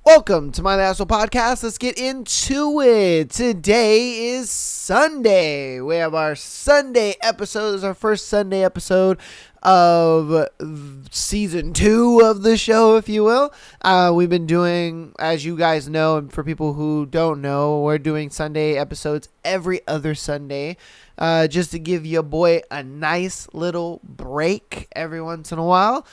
Welcome to My Asshole Podcast. Let's get into it. Today is Sunday. We have our Sunday episode. This is our first Sunday episode of season 2 of the show, if you will. We've been doing, as you guys know, and for people who don't know, we're doing Sunday episodes every other Sunday. Just to give your boy a nice little break every once in a while.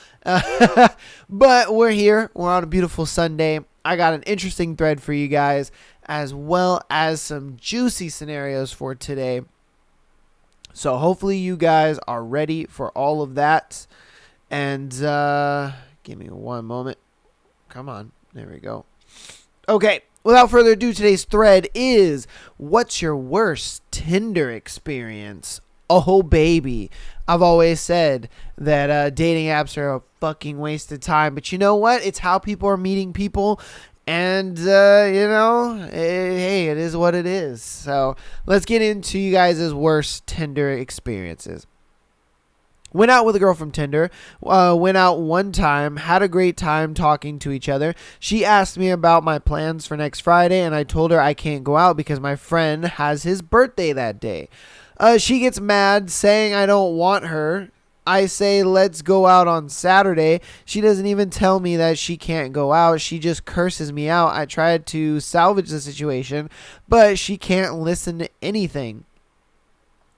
But we're here. We're on a beautiful Sunday. I got an interesting thread for you guys, as well as some juicy scenarios for today. So hopefully you guys are ready for all of that. And give me one moment. Come on. There we go. Okay. Without further ado, today's thread is, what's your worst Tinder experience? Oh, baby. I've always said that dating apps are a fucking waste of time. But you know what? It's how people are meeting people. And, hey, it is what it is. So let's get into you guys' worst Tinder experiences. Went out with a girl from Tinder, went out one time, had a great time talking to each other. She asked me about my plans for next Friday, and I told her I can't go out because my friend has his birthday that day. She gets mad, saying I don't want her. I say, let's go out on Saturday. She doesn't even tell me that she can't go out. She just curses me out. I tried to salvage the situation, but she can't listen to anything.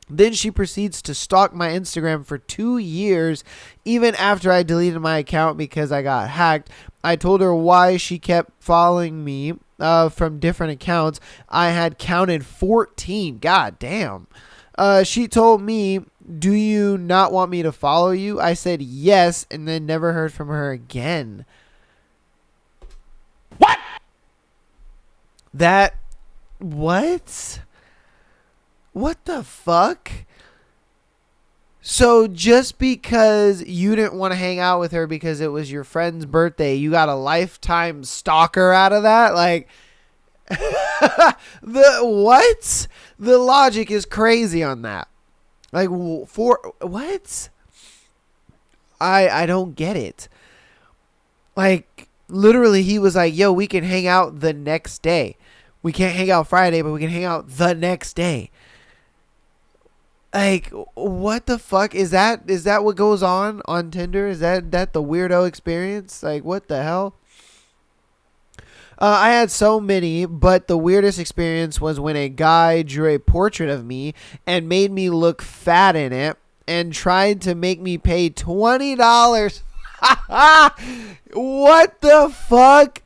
Then she proceeds to stalk my Instagram for 2 years, even after I deleted my account because I got hacked. I told her why she kept following me from different accounts. I had counted 14. God damn. She told me, do you not want me to follow you? I said yes, and then never heard from her again. What? What? What the fuck? So just because you didn't want to hang out with her because it was your friend's birthday, you got a lifetime stalker out of that? Like, what? The logic is crazy on that. Like, for what? I don't get it. Like, literally, he was like, yo, we can hang out the next day. We can't hang out Friday, but we can hang out the next day. Like, what the fuck? Is that what goes on Tinder? Is that the weirdo experience? Like, what the hell? I had so many, but the weirdest experience was when a guy drew a portrait of me and made me look fat in it and tried to make me pay $20. What the fuck?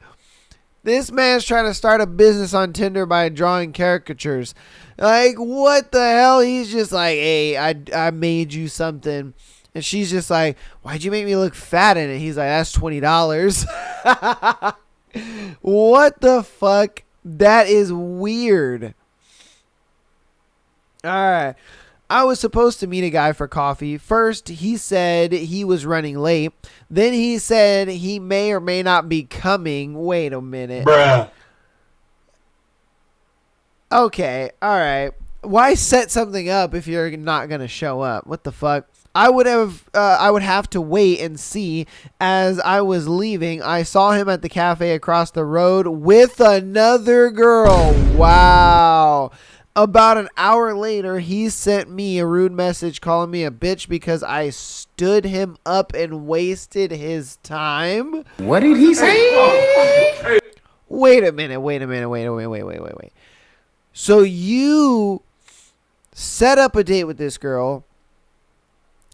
This man's trying to start a business on Tinder by drawing caricatures. Like, what the hell? He's just like, hey, I made you something. And she's just like, why'd you make me look fat in it? He's like, that's $20. What the fuck? That is weird. Alright. I was supposed to meet a guy for coffee. First, he said he was running late. Then he said he may or may not be coming. Wait a minute. Bruh. Okay, alright. Why set something up if you're not going to show up? What the fuck? I would have to wait and see. As I was leaving, I saw him at the cafe across the road with another girl. Wow. About an hour later, he sent me a rude message calling me a bitch because I stood him up and wasted his time. What did he say? Wait a minute. Wait. So you set up a date with this girl,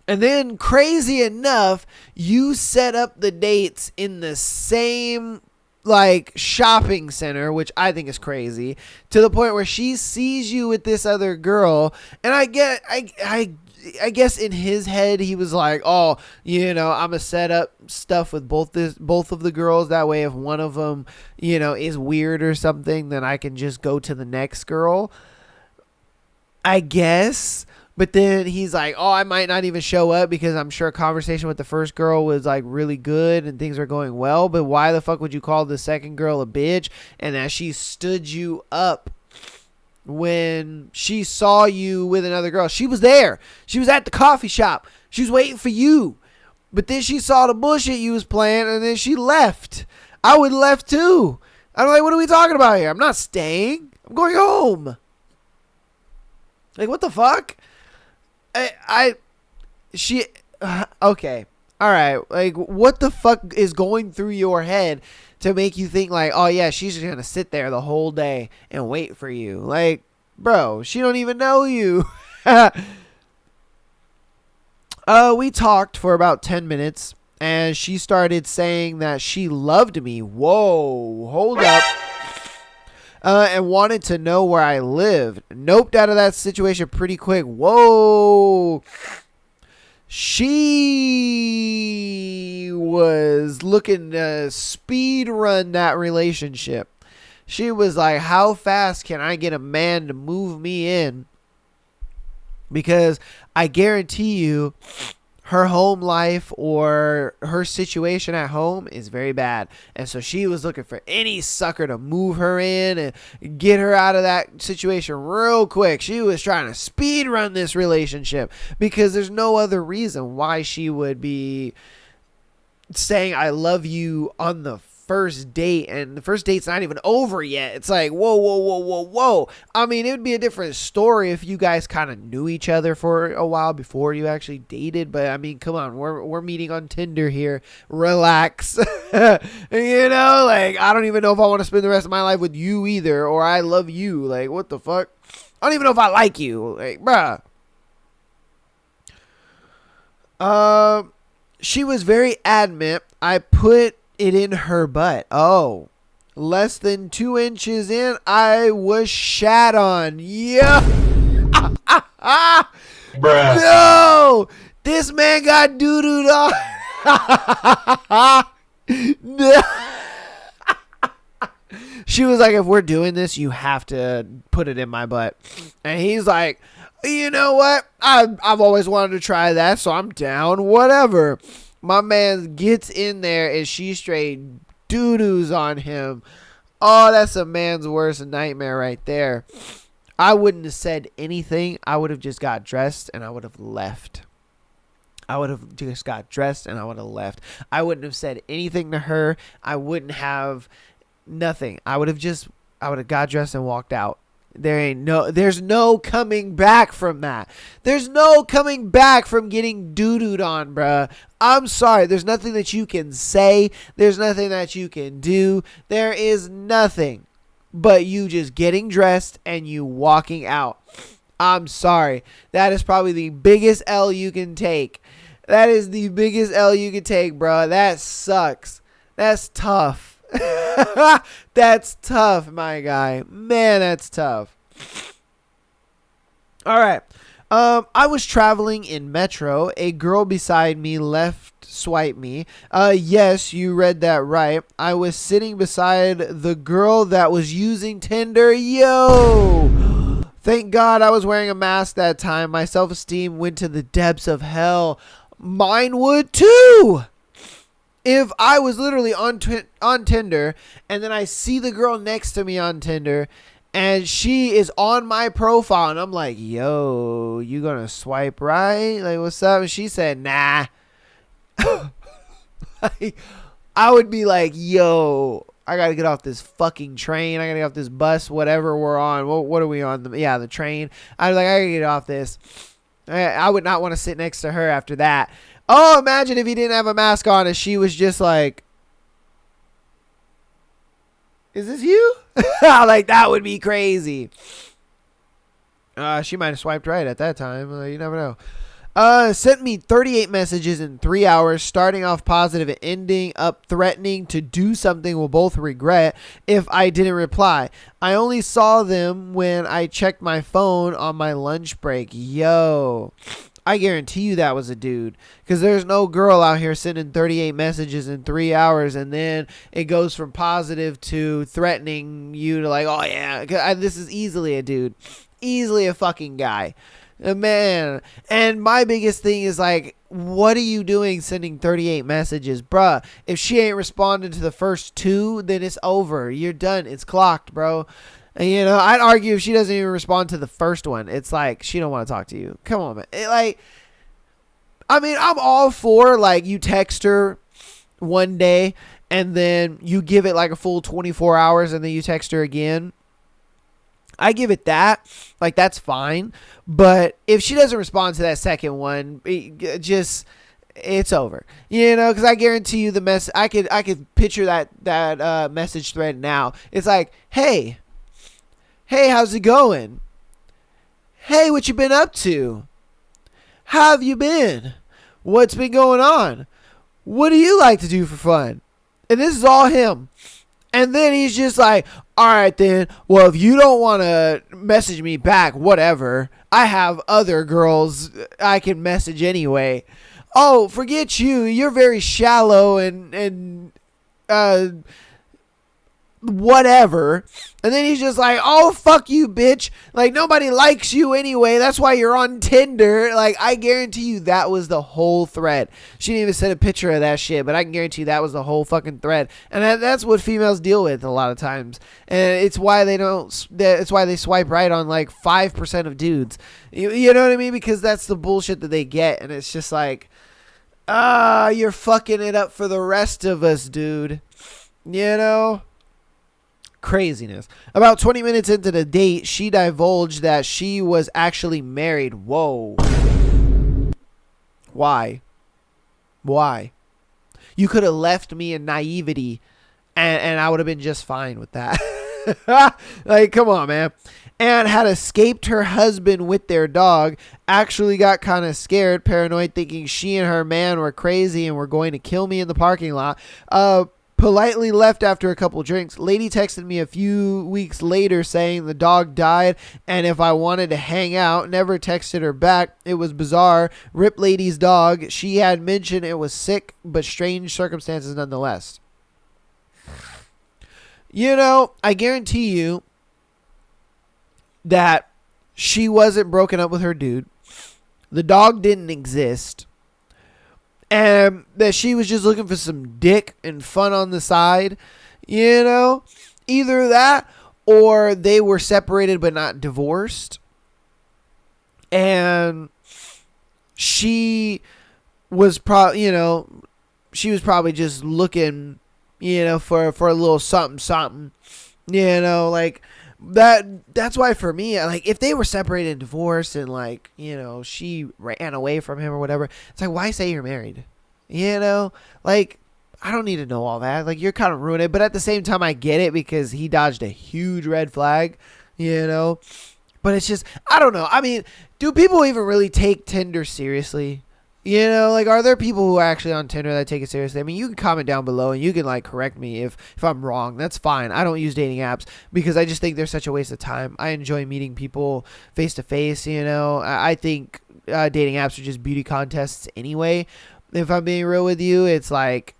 and then, crazy enough, you set up the dates in the same, like, shopping center, which I think is crazy, to the point where she sees you with this other girl. And I guess in his head, he was like, oh, I'm going to set up stuff with both of the girls. That way, if one of them, is weird or something, then I can just go to the next girl. I guess. But then he's like, oh, I might not even show up because I'm sure conversation with the first girl was like really good and things are going well. But why the fuck would you call the second girl a bitch? And that she stood you up when she saw you with another girl. She was there. She was at the coffee shop. She was waiting for you. But then she saw the bullshit you was playing and then she left. I would have left too. I'm like, what are we talking about here? I'm not staying. I'm going home. Like, what the fuck? Okay. All right. Like, what the fuck is going through your head to make you think like, oh yeah, she's just going to sit there the whole day and wait for you? Like, bro, she don't even know you. We talked for about 10 minutes and she started saying that she loved me. Whoa, hold up. And wanted to know where I lived. Noped out of that situation pretty quick. Whoa. She was looking to speed run that relationship. She was like, how fast can I get a man to move me in? Because I guarantee you, her home life or her situation at home is very bad. And so she was looking for any sucker to move her in and get her out of that situation real quick. She was trying to speed run this relationship because there's no other reason why she would be saying I love you on the first date, and the first date's not even over yet. It's like, whoa. I mean, it would be a different story if you guys kind of knew each other for a while before you actually dated, but I mean, come on, we're meeting on Tinder here. Relax. You know, like, I don't even know if I want to spend the rest of my life with you either, or I love you. Like, what the fuck? I don't even know if I like you. Like, bruh. She was very adamant I put it in her butt. Oh, less than 2 inches in, I was shat on. Yeah. Bruh. No, this man got doo-dooed on. No. She was like, if we're doing this, you have to put it in my butt. And he's like, you know what? I've always wanted to try that, so I'm down. Whatever. My man gets in there and she straight doo-doos on him. Oh, that's a man's worst nightmare right there. I wouldn't have said anything. I would have just got dressed and I would have left. I would have just got dressed and I would have left. I wouldn't have said anything to her. I wouldn't have nothing. I would have got dressed and walked out. There's no coming back from that. There's no coming back from getting doo-dooed on, bruh. I'm sorry. There's nothing that you can say. There's nothing that you can do. There is nothing but you just getting dressed and you walking out. I'm sorry. That is probably the biggest L you can take. That is the biggest L you can take, bruh. That sucks. That's tough. That's tough, my guy. Man, that's tough. All right. I was traveling in Metro. A girl beside me left swipe me. Yes, you read that right. I was sitting beside the girl that was using Tinder. Yo! Thank God I was wearing a mask that time. My self-esteem went to the depths of hell. Mine would too. If I was literally on Tinder and then I see the girl next to me on Tinder and she is on my profile and I'm like, yo, you gonna swipe right? Like, what's up? And she said, nah. Like, I would be like, yo, I gotta get off this fucking train. I gotta get off this bus, whatever we're on. What are we on? The train. I was like, I gotta get off this. I would not want to sit next to her after that. Oh, imagine if he didn't have a mask on and she was just like, is this you? Like, that would be crazy. She might have swiped right at that time. You never know. Sent me 38 messages in 3 hours, starting off positive and ending up threatening to do something we'll both regret if I didn't reply. I only saw them when I checked my phone on my lunch break. Yo. I guarantee you that was a dude, because there's no girl out here sending 38 messages in 3 hours and then it goes from positive to threatening you to like, oh yeah, this is easily a dude, easily a fucking guy, man. And my biggest thing is like, what are you doing sending 38 messages, bruh? If she ain't responding to the first 2, then it's over. You're done. It's clocked, bro. You know, I'd argue if she doesn't even respond to the first one, it's like she don't want to talk to you. Come on, man. I mean, I'm all for, like, you text her one day and then you give it like a full 24 hours and then you text her again, I give it that. Like, that's fine. But if she doesn't respond to that second one, it's over. Because I guarantee you I could picture that message thread now. It's like, hey, how's it going? Hey, what you been up to? How have you been? What's been going on? What do you like to do for fun? And this is all him. And then he's just like, all right then, well, if you don't want to message me back, whatever. I have other girls I can message anyway. Oh, forget you. You're very shallow and whatever. And then he's just like, oh, fuck you, bitch. Like, nobody likes you anyway. That's why you're on Tinder. Like, I guarantee you that was the whole thread. She didn't even send a picture of that shit, but I can guarantee you that was the whole fucking thread. And that's what females deal with a lot of times. And it's why they swipe right on like 5% of dudes. You know what I mean? Because that's the bullshit that they get. And it's just like, you're fucking it up for the rest of us, dude. Craziness. About 20 minutes into the date, she divulged that she was actually married. Whoa. Why? You could have left me in naivety and I would have been just fine with that. Like, come on, man. And had escaped her husband with their dog. Actually got kind of scared, paranoid, thinking she and her man were crazy and were going to kill me in the parking lot. Politely left after a couple drinks. Lady texted me a few weeks later saying the dog died and if I wanted to hang out. Never texted her back. It was bizarre. Rip lady's dog. She had mentioned it was sick, but strange circumstances nonetheless. I guarantee you that she wasn't broken up with her dude. The dog didn't exist. And that she was just looking for some dick and fun on the side. Either that or they were separated but not divorced. And she was probably just looking, for a little something. Like that's why for me, like, if they were separated and divorced and like, she ran away from him or whatever, it's like, why say you're married? Like, I don't need to know all that. Like, you're kind of ruining it. But at the same time, I get it because he dodged a huge red flag, but it's just, I don't know. I mean, do people even really take Tinder seriously? Like, are there people who are actually on Tinder that take it seriously? I mean, you can comment down below and you can like correct me if I'm wrong. That's fine. I don't use dating apps because I just think they're such a waste of time. I enjoy meeting people face to face. I think dating apps are just beauty contests anyway. If I'm being real with you, it's like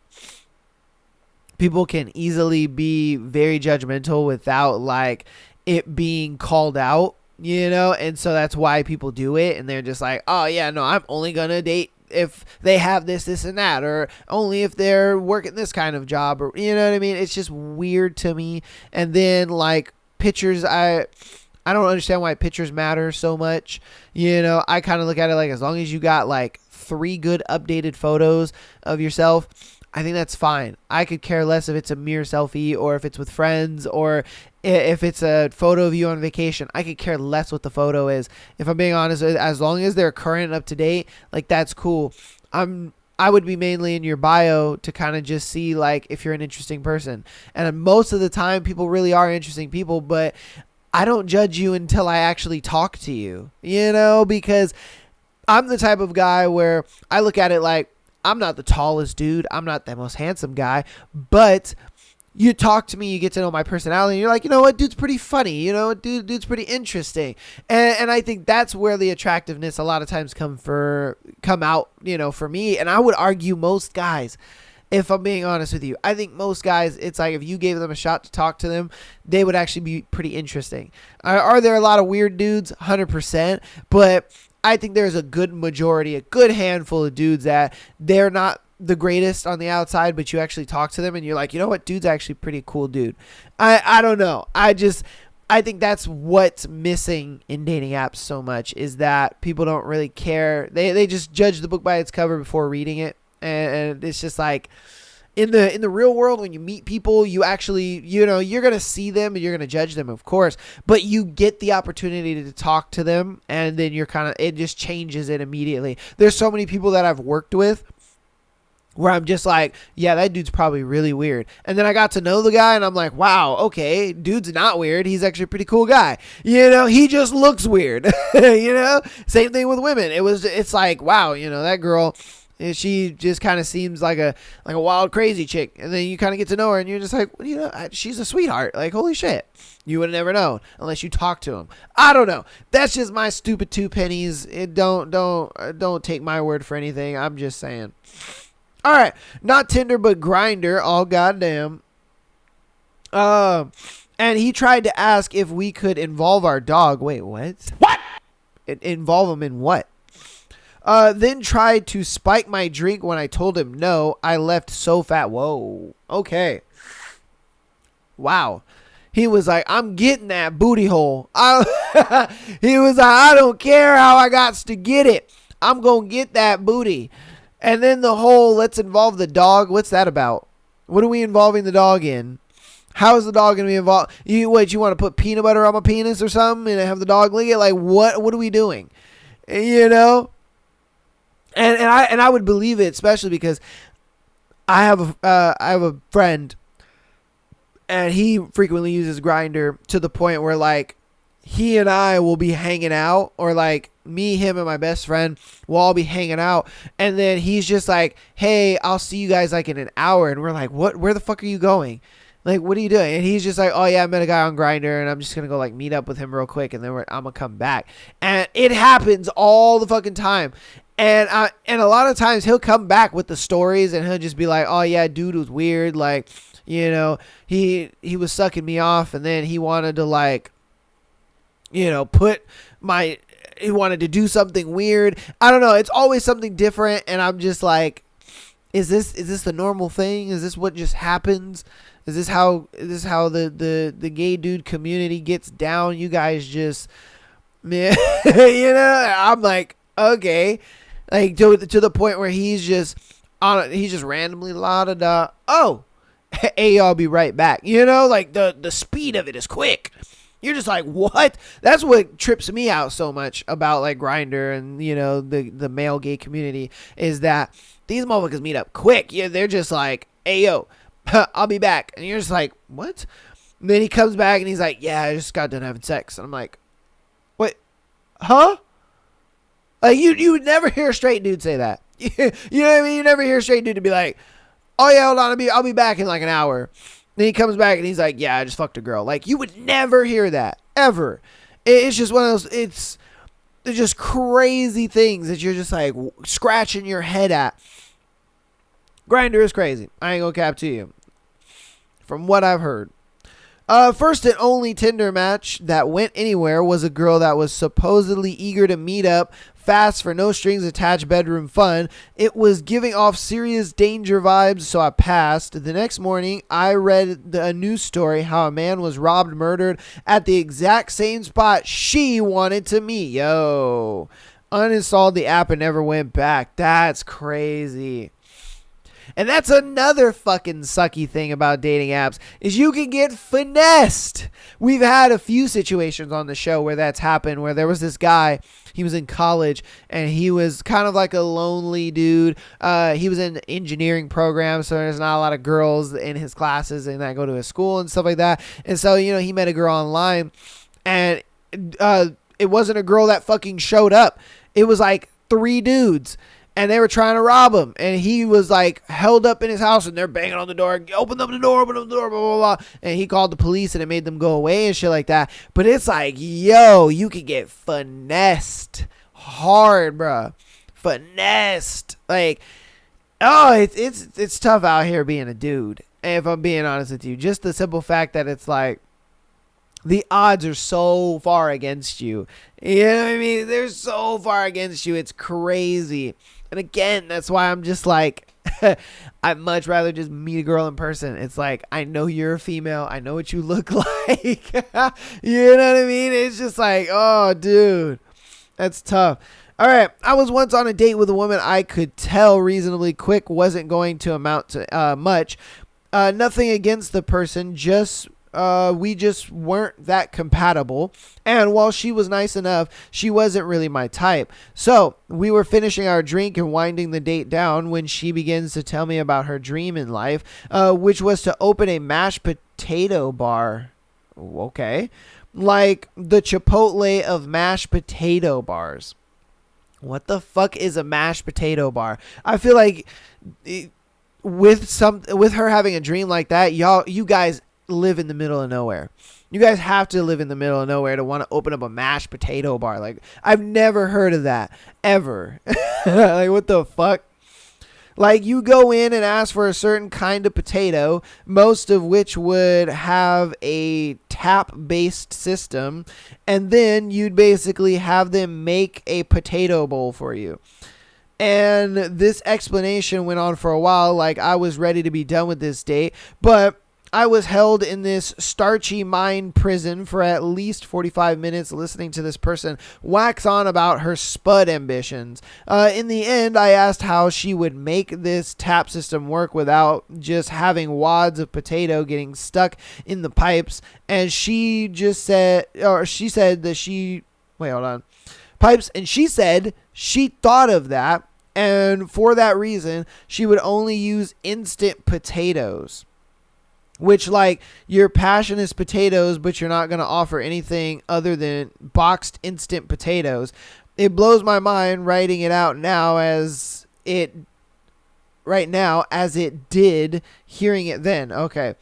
people can easily be very judgmental without like it being called out, and so that's why people do it. And they're just like, oh yeah, no, I'm only gonna date if they have this and that, or only if they're working this kind of job, or you know what I mean? It's just weird to me. And then like pictures, I don't understand why pictures matter so much. I kind of look at it like, as long as you got like 3 good updated photos of yourself, I think that's fine. I could care less if it's a mirror selfie or if it's with friends or if it's a photo of you on vacation. I could care less what the photo is. If I'm being honest, as long as they're current and up to date, like, that's cool. I would be mainly in your bio to kind of just see like if you're an interesting person. And most of the time people really are interesting people, but I don't judge you until I actually talk to you, because I'm the type of guy where I look at it like, I'm not the tallest dude. I'm not the most handsome guy, but you talk to me, you get to know my personality, and you're like, you know what, dude's pretty funny. Dude's pretty interesting. And I think that's where the attractiveness a lot of times come out, for me. And I would argue most guys, if I'm being honest with you, I think most guys, it's like if you gave them a shot to talk to them, they would actually be pretty interesting. Are there a lot of weird dudes? 100%. But I think there's a good majority, a good handful of dudes that they're not the greatest on the outside, but you actually talk to them and you're like, you know what, dude's actually pretty cool dude. I don't know. I think that's what's missing in dating apps so much, is that people don't really care. They just judge the book by its cover before reading it. And it's just like, in the real world, when you meet people, you actually, you're going to see them and you're going to judge them, of course, but you get the opportunity to talk to them, and then it just changes it immediately. There's so many people that I've worked with where I'm just like, yeah, that dude's probably really weird. And then I got to know the guy and I'm like, wow, okay, dude's not weird. He's actually a pretty cool guy. He just looks weird. Same thing with women. It's like, wow, that girl, she just kind of seems like a wild, crazy chick. And then you kind of get to know her and you're just like, she's a sweetheart. Like, holy shit. You would have never known unless you talk to him. I don't know. That's just my stupid 2 pennies. Don't take my word for anything. I'm just saying. All right, not Tinder, but Grindr. Oh, goddamn. And he tried to ask if we could involve our dog. Wait, what? What? Involve him in what? Then tried to spike my drink when I told him no. I left so fat. Whoa. Okay. Wow. He was like, I'm getting that booty hole. He was like, I don't care how I got to get it. I'm going to get that booty. And then the whole let's involve the dog. What's that about? What are we involving the dog in? How is the dog going to be involved? You want to put peanut butter on my penis or something and have the dog lick it? Like, what are we doing? And I would believe it, especially because I have a friend, and he frequently uses Grindr to the point where, like, he and I will be hanging out, or like me, him, and my best friend will all be hanging out, and then he's just like, hey, I'll see you guys like in an hour, and we're like, what? Where the fuck are you going? Like, what are you doing? And he's just like, oh yeah, I met a guy on Grindr, and I'm just gonna go like meet up with him real quick, and then I'm gonna come back. And it happens all the fucking time. And a lot of times he'll come back with the stories, and he'll just be like, oh yeah, dude was weird, like, he was sucking me off, and then he wanted to like, he wanted to do something weird. I don't know. It's always something different. And I'm just like, is this the normal thing? Is this what just happens? Is this how the gay dude community gets down? You guys just, man, I'm like, okay. Like to the point where he's just randomly la da da. Oh, hey, I'll be right back. Like the speed of it is quick. You're just like, what? That's what trips me out so much about like Grindr and the male gay community, is that these motherfuckers meet up quick. Yeah, they're just like, hey yo, I'll be back, and you're just like, what? And then he comes back and he's like, yeah, I just got done having sex, and I'm like, what? Huh? Like you would never hear a straight dude say that. You know what I mean? You never hear a straight dude to be like, oh yeah, hold on, I'll be back in like an hour. Then he comes back and he's like, yeah, I just fucked a girl. Like, you would never hear that, ever. It's just one of those, they're just crazy things that you're just like scratching your head at. Grindr is crazy. I ain't gonna cap to you. From what I've heard. First and only Tinder match that went anywhere was a girl that was supposedly eager to meet up fast for no strings attached bedroom fun. It was giving off serious danger vibes, so I passed. The next morning, I read a news story how a man was robbed, murdered at the exact same spot she wanted to meet. Yo, uninstalled the app and never went back. That's crazy. And that's another fucking sucky thing about dating apps, is you can get finessed. We've had a few situations on the show where that's happened, where there was this guy, he was in college, and he was kind of like a lonely dude. He was in an engineering program, so there's not a lot of girls in his classes and that go to his school and stuff like that. And so, he met a girl online, and it wasn't a girl that fucking showed up. It was like 3 dudes. And they were trying to rob him. And he was like held up in his house, and they're banging on the door. Open up the door, blah, blah, blah. And he called the police, and it made them go away and shit like that. But it's like, yo, you could get finessed hard, bro. Finessed. Like, oh, it's tough out here being a dude. If I'm being honest with you. Just the simple fact that it's like, the odds are so far against you. You know what I mean? They're so far against you. It's crazy. And again, that's why I'm just like, I'd much rather just meet a girl in person. It's like, I know you're a female. I know what you look like. You know what I mean? It's just like, oh, dude, that's tough. All right. I was once on a date with a woman I could tell reasonably quick wasn't going to amount to much. Nothing against the person, just we just weren't that compatible. And while she was nice enough, she wasn't really my type. So we were finishing our drink and winding the date down when she begins to tell me about her dream in life, which was to open a mashed potato bar. Okay. Like the Chipotle of mashed potato bars. What the fuck is a mashed potato bar? I feel like with her having a dream like that, you guys live in the middle of nowhere. You guys have to live in the middle of nowhere to want to open up a mashed potato bar. Like, I've never heard of that ever. Like, what the fuck? Like, you go in and ask for a certain kind of potato, most of which would have a tap-based system, and then you'd basically have them make a potato bowl for you. And this explanation went on for a while, like I was ready to be done with this date, but I was held in this starchy mind prison for at least 45 minutes listening to this person wax on about her spud ambitions. In the end, I asked how she would make this tap system work without just having wads of potato getting stuck in the pipes. And she said she thought of that. And for that reason, she would only use instant potatoes. Which, like, your passion is potatoes, but you're not going to offer anything other than boxed instant potatoes. It blows my mind writing it out now as it did hearing it then. Okay.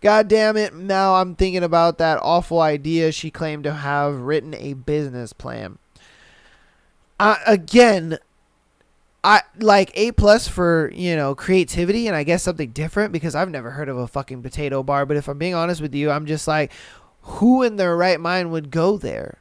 God damn it. Now I'm thinking about that awful idea she claimed to have written a business plan. Again, I like A+ for, creativity and I guess something different, because I've never heard of a fucking potato bar. But if I'm being honest with you, I'm just like, who in their right mind would go there?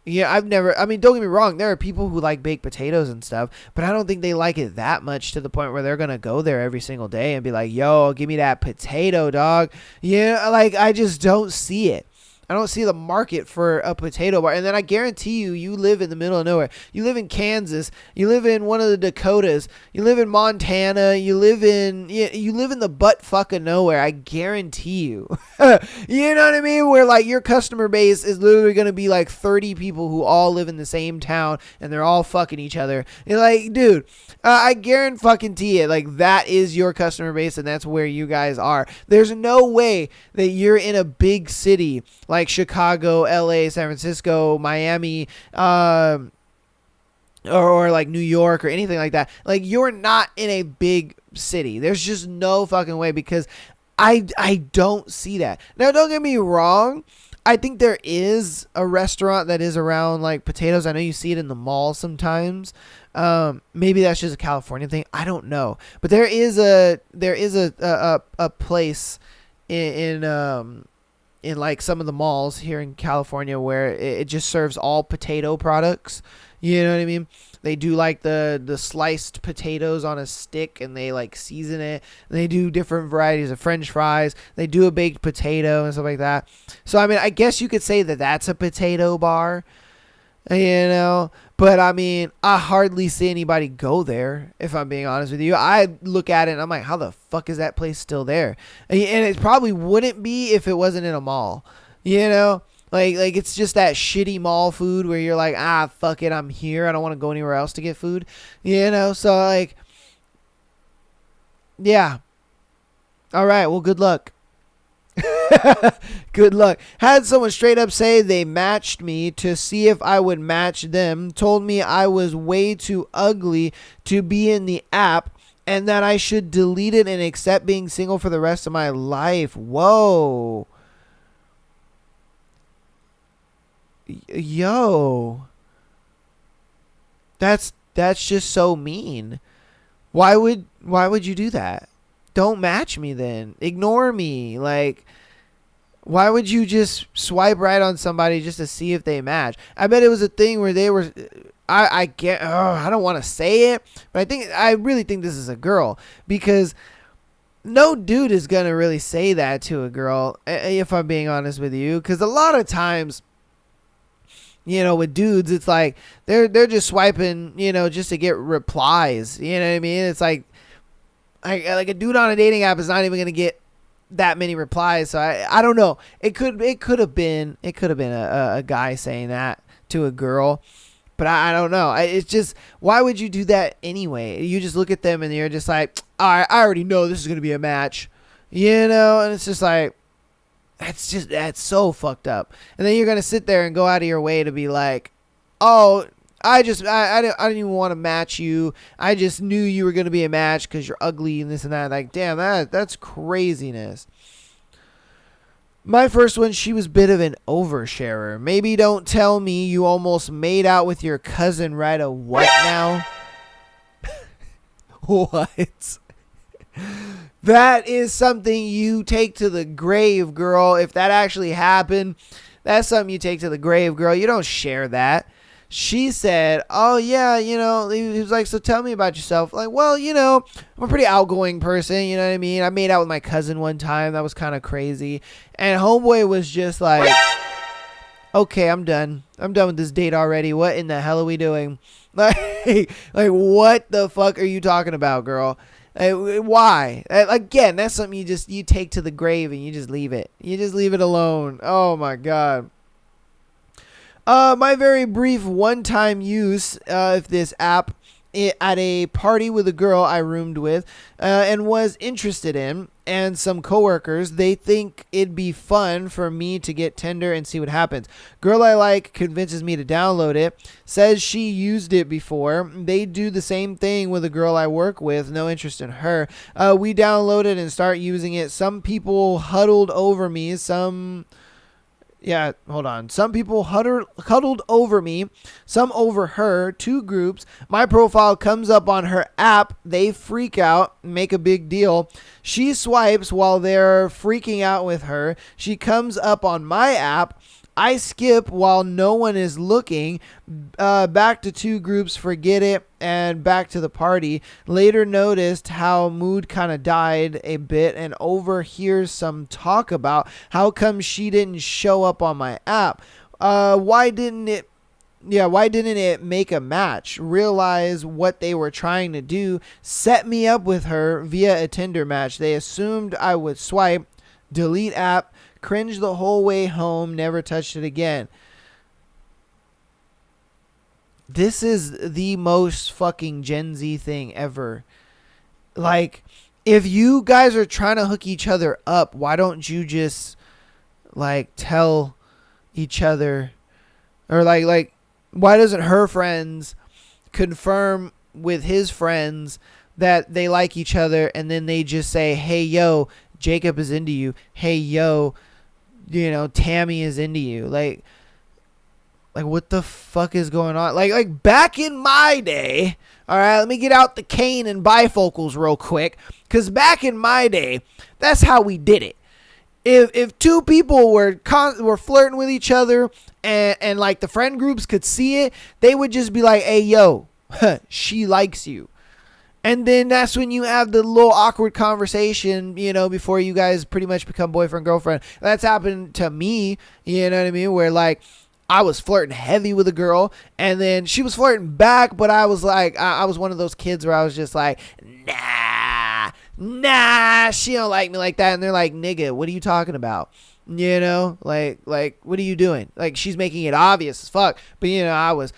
Yeah, don't get me wrong. There are people who like baked potatoes and stuff, but I don't think they like it that much to the point where they're going to go there every single day and be like, yo, give me that potato, dog. Yeah, like, I just don't see it. I don't see the market for a potato bar. And then I guarantee you live in the middle of nowhere. You live in Kansas. You live in one of the Dakotas. You live in Montana. You live in the butt fuck of nowhere. I guarantee you. You know what I mean? Where, like, your customer base is literally going to be like 30 people who all live in the same town and they're all fucking each other. You're like, dude, I guarantee it. Like, that is your customer base and that's where you guys are. There's no way that you're in a big city like Chicago, LA, San Francisco, Miami, or like New York or anything like that. Like, you're not in a big city. There's just no fucking way, because I don't see that. Now, don't get me wrong. I think there is a restaurant that is around like potatoes. I know you see it in the mall sometimes. Maybe that's just a California thing. I don't know. But there is a place in like some of the malls here in California where it just serves all potato products. You know what I mean? They do like the sliced potatoes on a stick and they like season it. And they do different varieties of French fries. They do a baked potato and stuff like that. So, I mean, I guess you could say that that's a potato bar, but I mean, I hardly see anybody go there, if I'm being honest with you. I look at it and I'm like, how the fuck is that place still there? And it probably wouldn't be if it wasn't in a mall, Like it's just that shitty mall food where you're like, fuck it, I'm here. I don't want to go anywhere else to get food, So, like, yeah. All right, well, good luck. Good luck. Had someone straight up say they matched me to see if I would match them. Told me I was way too ugly to be in the app and that I should delete it and accept being single for the rest of my life. Whoa. Yo. That's just so mean. Why would you do that? Don't match me then. Ignore me. Like, why would you just swipe right on somebody just to see if they match? I bet it was a thing where they were... I don't want to say it, but I really think this is a girl, because no dude is going to really say that to a girl, if I'm being honest with you, because a lot of times with dudes, it's like they're just swiping, just to get replies. You know what I mean? It's like a dude on a dating app is not even gonna get that many replies. So I don't know. It could have been a guy saying that to a girl, but I don't know. It's just, why would you do that anyway? You just look at them and you're just like, all right, I already know this is gonna be a match, and it's just like, that's so fucked up. And then you're gonna sit there and go out of your way to be like, oh, I didn't even want to match you. I just knew you were gonna be a match because you're ugly and this and that. Like, damn, that's craziness. My first one, she was a bit of an oversharer. Maybe don't tell me you almost made out with your cousin right a what now? What? That is something you take to the grave, girl. If that actually happened, that's something you take to the grave, girl. You don't share that. She said, oh, yeah, he was like, so tell me about yourself. Like, well, I'm a pretty outgoing person. You know what I mean? I made out with my cousin one time. That was kind of crazy. And homeboy was just like, okay, I'm done. I'm done with this date already. What in the hell are we doing? Like what the fuck are you talking about, girl? Why? Again, that's something you take to the grave and you just leave it. You just leave it alone. Oh my God. My very brief one-time use of this app at a party with a girl I roomed with and was interested in, and some coworkers. They think it'd be fun for me to get Tinder and see what happens. Girl I like convinces me to download it, says she used it before. They do the same thing with a girl I work with, no interest in her. We download it and start using it. Some people huddled over me, some people huddled over me, some over her, two groups. My profile comes up on her app. They freak out, make a big deal. She swipes while they're freaking out with her. She comes up on my app. I skip while no one is looking. Back to two groups, forget it, and back to the party. Later noticed how mood kind of died a bit and overhears some talk about how come she didn't show up on my app. Why didn't it make a match? Realize what they were trying to do. Set me up with her via a Tinder match. They assumed I would swipe, delete app, cringe the whole way home, never touched it again. This is the most fucking Gen Z thing ever. Like, if you guys are trying to hook each other up, why don't you just tell each other, or like why doesn't her friends confirm with his friends that they like each other, and then they just say, hey yo, Jacob is into you, hey yo, Tammy is into you. Like what the fuck is going on? Like back in my day, all right, let me get out the cane and bifocals real quick, because back in my day, that's how we did it. If two people were flirting with each other and like the friend groups could see it, they would just be like, hey yo, she likes you. And then that's when you have the little awkward conversation, before you guys pretty much become boyfriend, girlfriend. That's happened to me, you know what I mean? Where like I was flirting heavy with a girl, and then she was flirting back, but I was like, I was one of those kids where I was just like, nah, she don't like me like that. And they're like, nigga, what are you talking about? Like what are you doing? Like, she's making it obvious as fuck. But I was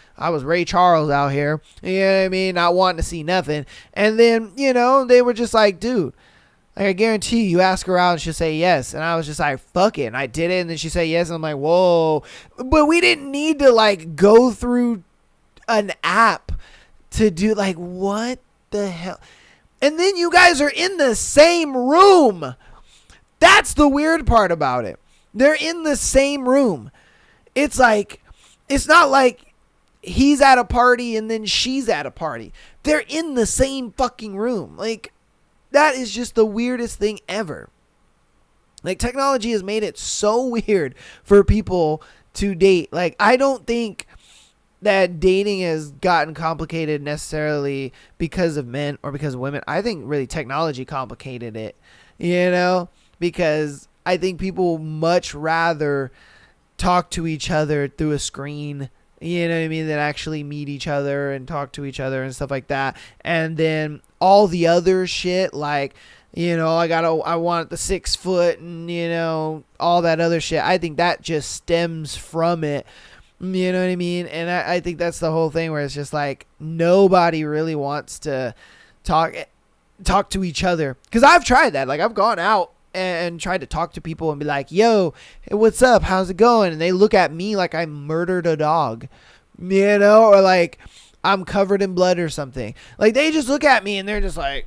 Ray Charles out here, you know what I mean, not wanting to see nothing. And then they were just like, dude, like, I guarantee you ask her out and she'll say yes. And I was just like, fuck it, and I did it. And then she said yes, and I'm like, whoa. But we didn't need to like go through an app to do, like, what the hell? And then you guys are in the same room. That's the weird part about it. They're in the same room. It's like, it's not like he's at a party and then she's at a party. They're in the same fucking room. Like, that is just the weirdest thing ever. Like, technology has made it so weird for people to date. Like, I don't think that dating has gotten complicated necessarily because of men or because of women. I think really technology complicated it, because I think people much rather talk to each other through a screen You know what I mean? That actually meet each other and talk to each other and stuff like that. And then all the other shit, like, I want the 6 foot and, all that other shit. I think that just stems from it. You know what I mean? And I think that's the whole thing where it's just like nobody really wants to talk to each other. Because I've tried that. Like, I've gone out and tried to talk to people and be like, yo, hey, what's up? How's it going? And they look at me like I murdered a dog, or like I'm covered in blood or something. Like, they just look at me and they're just like,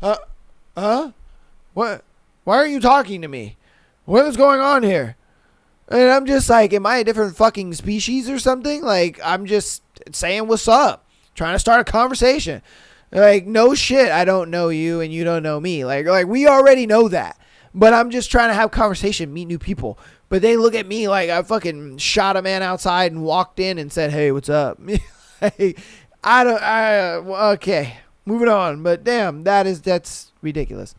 huh? What? Why aren't you talking to me? What is going on here? And I'm just like, am I a different fucking species or something? Like, I'm just saying what's up, trying to start a conversation. Like, no shit, I don't know you and you don't know me. Like we already know that. But I'm just trying to have conversation, meet new people. But they look at me like I fucking shot a man outside and walked in and said, hey, what's up? Okay, moving on. But damn, that's ridiculous.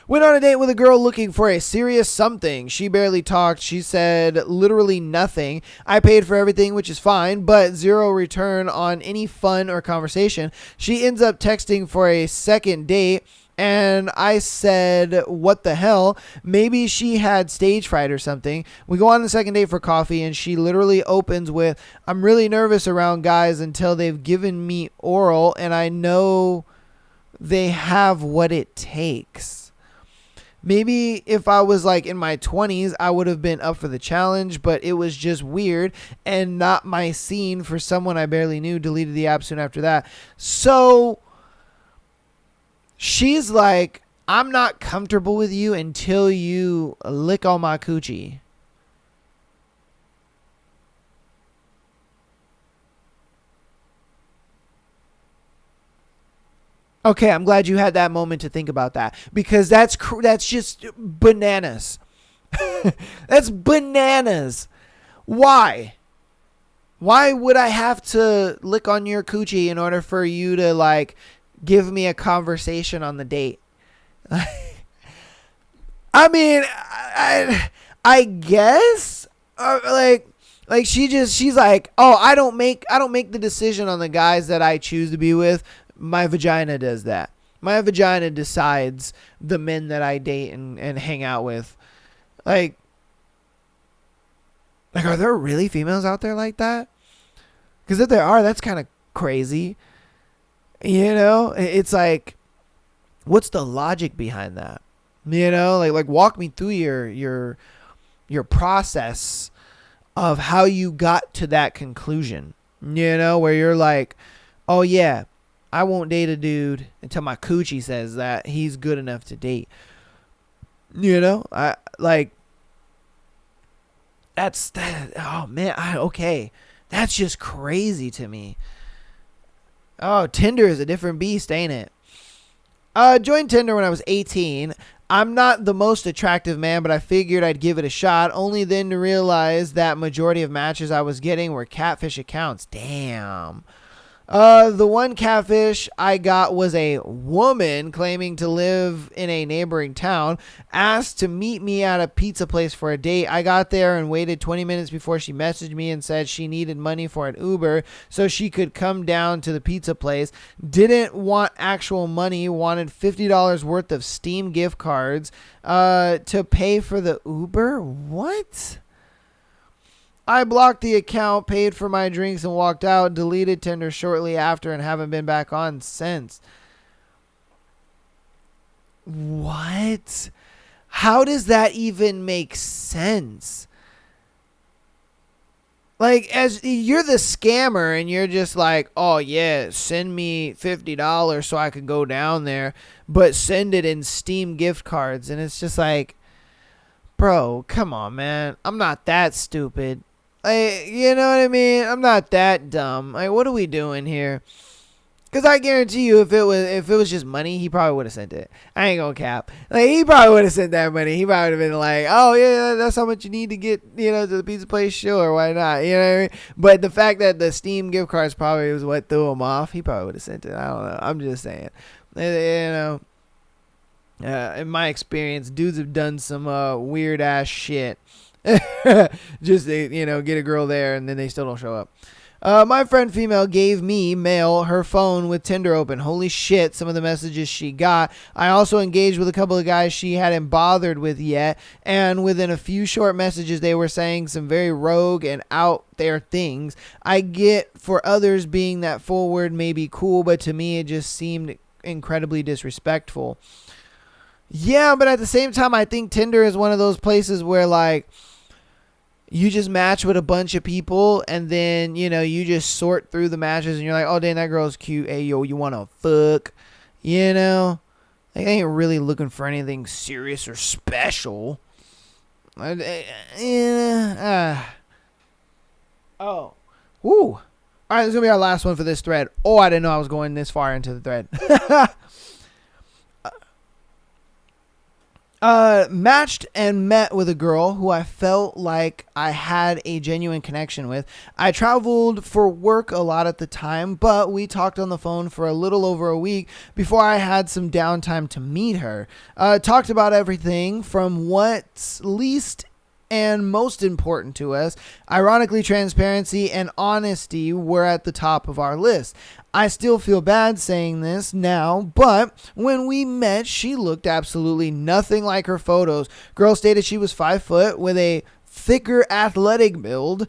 Went on a date with a girl looking for a serious something. She barely talked. She said literally nothing. I paid for everything, which is fine, but zero return on any fun or conversation. She ends up texting for a second date, and I said, what the hell? Maybe she had stage fright or something. We go on the second date for coffee, and she literally opens with, I'm really nervous around guys until they've given me oral, and I know they have what it takes. Maybe if I was like in my 20s, I would have been up for the challenge, but it was just weird and not my scene for someone I barely knew. Deleted the app soon after that. So she's like, I'm not comfortable with you until you lick on my coochie. Okay, I'm glad you had that moment to think about that, because that's just bananas. That's bananas. Why? Why would I have to lick on your coochie in order for you to like give me a conversation on the date? I mean, I guess like she's like, oh, I don't make the decision on the guys that I choose to be with. My vagina does that. My vagina decides the men that I date and hang out with. Like, are there really females out there like that? Because if there are, that's kind of crazy. It's like, what's the logic behind that? Like walk me through your process of how you got to that conclusion. Where you're like, oh yeah, I won't date a dude until my coochie says that he's good enough to date. I like that's that. Oh man, okay, that's just crazy to me. Oh, Tinder is a different beast, ain't it? Joined Tinder when I was 18. I'm not the most attractive man, but I figured I'd give it a shot, only then to realize that majority of matches I was getting were catfish accounts. Damn. The one catfish I got was a woman claiming to live in a neighboring town, asked to meet me at a pizza place for a date. I got there and waited 20 minutes before she messaged me and said she needed money for an Uber so she could come down to the pizza place. Didn't want actual money, wanted $50 worth of Steam gift cards to pay for the Uber. What? I blocked the account, paid for my drinks, and walked out. Deleted Tinder shortly after and haven't been back on since. What? How does that even make sense? Like, as you're the scammer and you're just like, oh yeah, send me $50 so I can go down there, but send it in Steam gift cards. And it's just like, bro, come on, man. I'm not that stupid. You know what I mean? I'm not that dumb. Like, what are we doing here? Because I guarantee you, if it was just money, he probably would have sent it. I ain't gonna cap. Like, he probably would have sent that money. He probably would have been like, oh yeah, that's how much you need to get, to the pizza place. Sure, why not? You know what I mean? But the fact that the Steam gift cards probably was what threw him off, he probably would have sent it. I don't know. I'm just saying. In my experience, dudes have done some weird ass shit Just, get a girl there and then they still don't show up. My friend female gave me, male, her phone with Tinder open. Holy shit, some of the messages she got. I also engaged with a couple of guys she hadn't bothered with yet, and within a few short messages they were saying some very rogue and out there things. I get for others being that forward may be cool, but to me it just seemed incredibly disrespectful. Yeah, but at the same time, I think Tinder is one of those places where, like, you just match with a bunch of people and then, you just sort through the matches and you're like, oh, damn, that girl's cute. Hey, yo, you want to fuck? Like, I ain't really looking for anything serious or special. Oh. Woo. All right, this is going to be our last one for this thread. Oh, I didn't know I was going this far into the thread. Matched and met with a girl who I felt like I had a genuine connection with. I traveled for work a lot at the time, but we talked on the phone for a little over a week before I had some downtime to meet her. Talked about everything from what's least and most important to us. Ironically, transparency and honesty were at the top of our list. I still feel bad saying this now, but when we met, she looked absolutely nothing like her photos. Girl stated she was 5 foot with a thicker athletic build.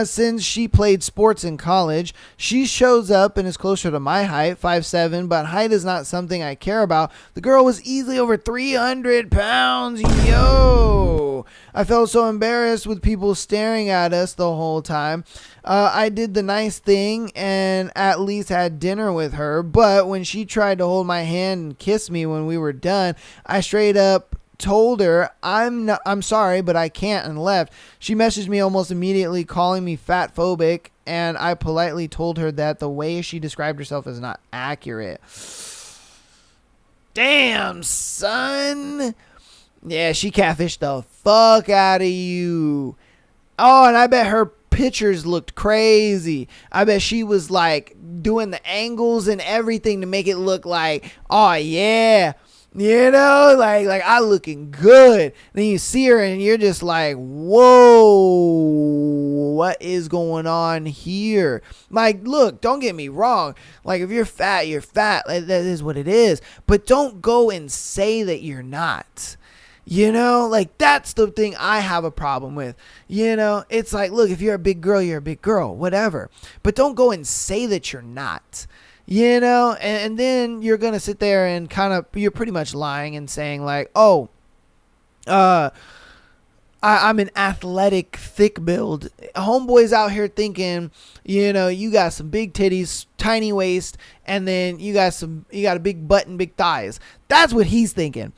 Since she played sports in college, she shows up and is closer to my height, 5'7", but height is not something I care about. The girl was easily over 300 pounds. Yo! I felt so embarrassed with people staring at us the whole time. I did the nice thing and at least had dinner with her, but when she tried to hold my hand and kiss me when we were done, I straight up told her I'm sorry, but I can't, and left. She messaged me almost immediately calling me fat phobic, and I politely told her that the way she described herself is not accurate. Damn, son. Yeah, she catfished the fuck out of you. Oh, and I bet her pictures looked crazy. I bet she was like doing the angles and everything to make it look like, oh yeah, like I looking good. Then you see her and you're just like, whoa, what is going on here? Like, look, don't get me wrong. Like, if you're fat, you're fat. Like, that is what it is. But don't go and say that you're not. Like, that's the thing I have a problem with. It's like, look, if you're a big girl, you're a big girl, whatever. But don't go and say that you're not. And then you're going to sit there and you're pretty much lying and saying like, oh, I'm an athletic, thick build. Homeboy's out here thinking, you got some big titties, tiny waist, and then you got a big butt and big thighs. That's what he's thinking.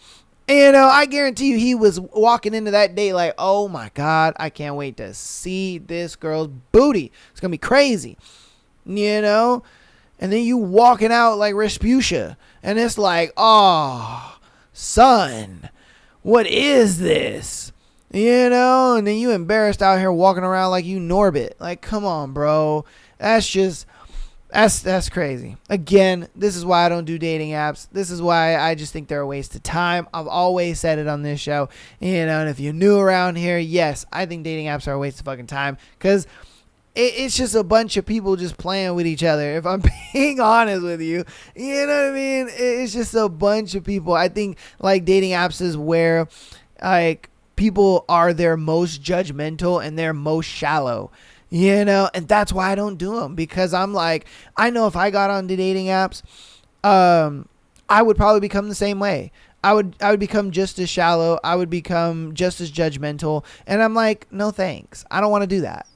I guarantee you he was walking into that day like, oh my God, I can't wait to see this girl's booty. It's going to be crazy. And then you walking out like Respucia. And it's like, oh, son, what is this? And then you embarrassed out here walking around like you Norbit. Like, come on, bro. That's crazy. Again, this is why I don't do dating apps. This is why I just think they're a waste of time. I've always said it on this show. And if you're new around here, yes, I think dating apps are a waste of fucking time. Because it's just a bunch of people just playing with each other. If I'm being honest with you, you know what I mean? It's just a bunch of people. I think like dating apps is where like people are their most judgmental and they're most shallow. And that's why I don't do them, because I'm like, I know if I got on the dating apps, I would probably become the same way. I would become just as shallow. I would become just as judgmental. And I'm like, no thanks. I don't want to do that,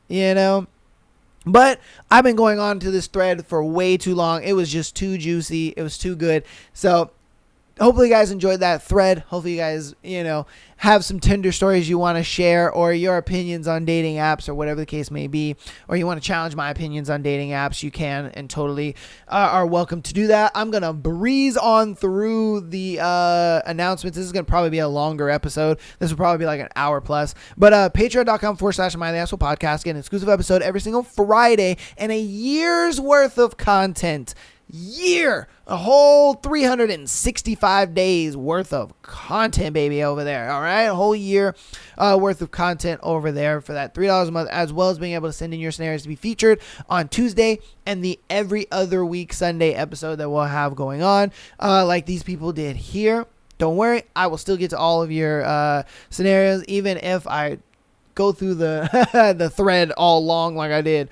But I've been going on to this thread for way too long. It was just too juicy. It was too good. So hopefully you guys enjoyed that thread. Hopefully you guys, have some Tinder stories you want to share, or your opinions on dating apps, or whatever the case may be, or you want to challenge my opinions on dating apps, you can and totally are welcome to do that. I'm going to breeze on through the announcements. This is going to probably be a longer episode. This will probably be like an hour plus. But patreon.com/MyTheAsshole podcast, get an exclusive episode every single Friday and a year's worth of content. year. A whole 365 days worth of content, baby, over there. All right, a whole year worth of content over there for that $3 a month, as well as being able to send in your scenarios to be featured on Tuesday and the every other week Sunday episode that we'll have going on, like these people did here. Don't worry, I will still get to all of your scenarios, even if I go through the the thread all long like I did.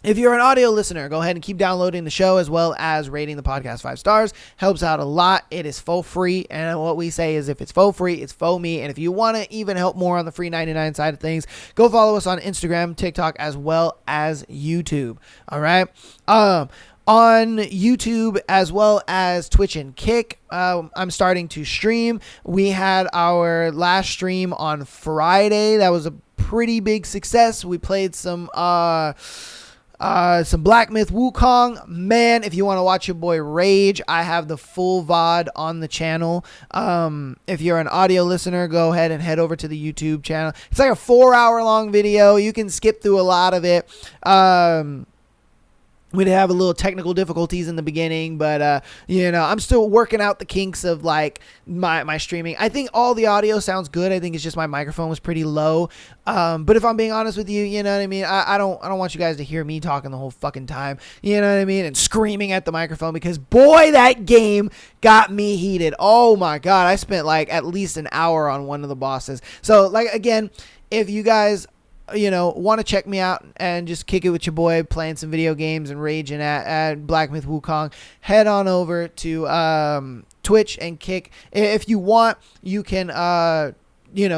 If you're an audio listener, go ahead and keep downloading the show as well as rating the podcast 5 stars. Helps out a lot. It is faux free. And what we say is if it's faux free, it's faux me. And if you want to even help more on the free 99 side of things, go follow us on Instagram, TikTok, as well as YouTube. All right. On YouTube as well as Twitch and Kick, I'm starting to stream. We had our last stream on Friday. That was a pretty big success. We played some Black Myth Wukong. Man, if you want to watch your boy rage, I have the full VOD on the channel. If you're an audio listener, go ahead and head over to the YouTube channel. It's like a 4-hour long video. You can skip through a lot of it. We'd have a little technical difficulties in the beginning, but I'm still working out the kinks of like my streaming. I think all the audio sounds good. I think it's just my microphone was pretty low. But if I'm being honest with you, you know what I mean? I don't want you guys to hear me talking the whole fucking time, you know what I mean? And screaming at the microphone, because boy, that game got me heated. Oh my God. I spent like at least an hour on one of the bosses. So like, again, if you guys want to check me out and just kick it with your boy, playing some video games and raging at Black Myth Wukong, head on over to Twitch and Kick. If you want, you can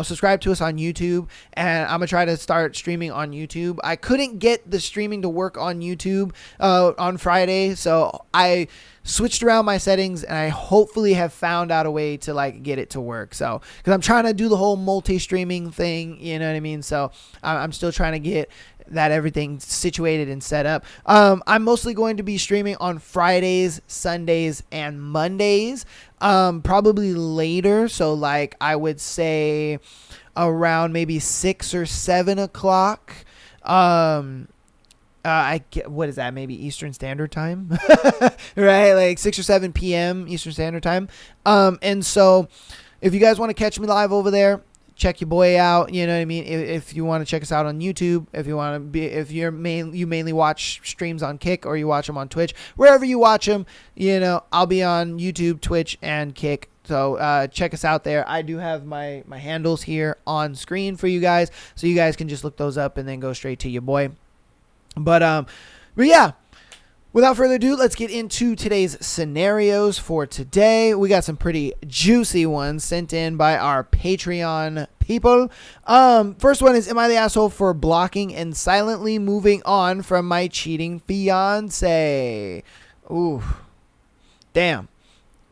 subscribe to us on YouTube, and I'm gonna try to start streaming on YouTube. I couldn't get the streaming to work on YouTube on Friday, so I switched around my settings, and I hopefully have found out a way to like get it to work. So, because I'm trying to do the whole multi-streaming thing, you know what I mean? So I'm still trying to get that everything situated and set up. I'm mostly going to be streaming on Fridays, Sundays, and Mondays. Probably later. So like I would say around maybe 6 or 7 o'clock. I get, what is that? Maybe Eastern Standard Time, right? Like 6 or 7 p.m. Eastern Standard Time. And so if you guys want to catch me live over there, check your boy out. You know what I mean? If you want to check us out on YouTube, you mainly watch streams on Kick, or you watch them on Twitch, wherever you watch them, I'll be on YouTube, Twitch, and Kick. So check us out there. I do have my handles here on screen for you guys, so you guys can just look those up and then go straight to your boy. But yeah, without further ado, let's get into today's scenarios for today. We got some pretty juicy ones sent in by our Patreon people. First one is, am I the asshole for blocking and silently moving on from my cheating fiance? Ooh, damn.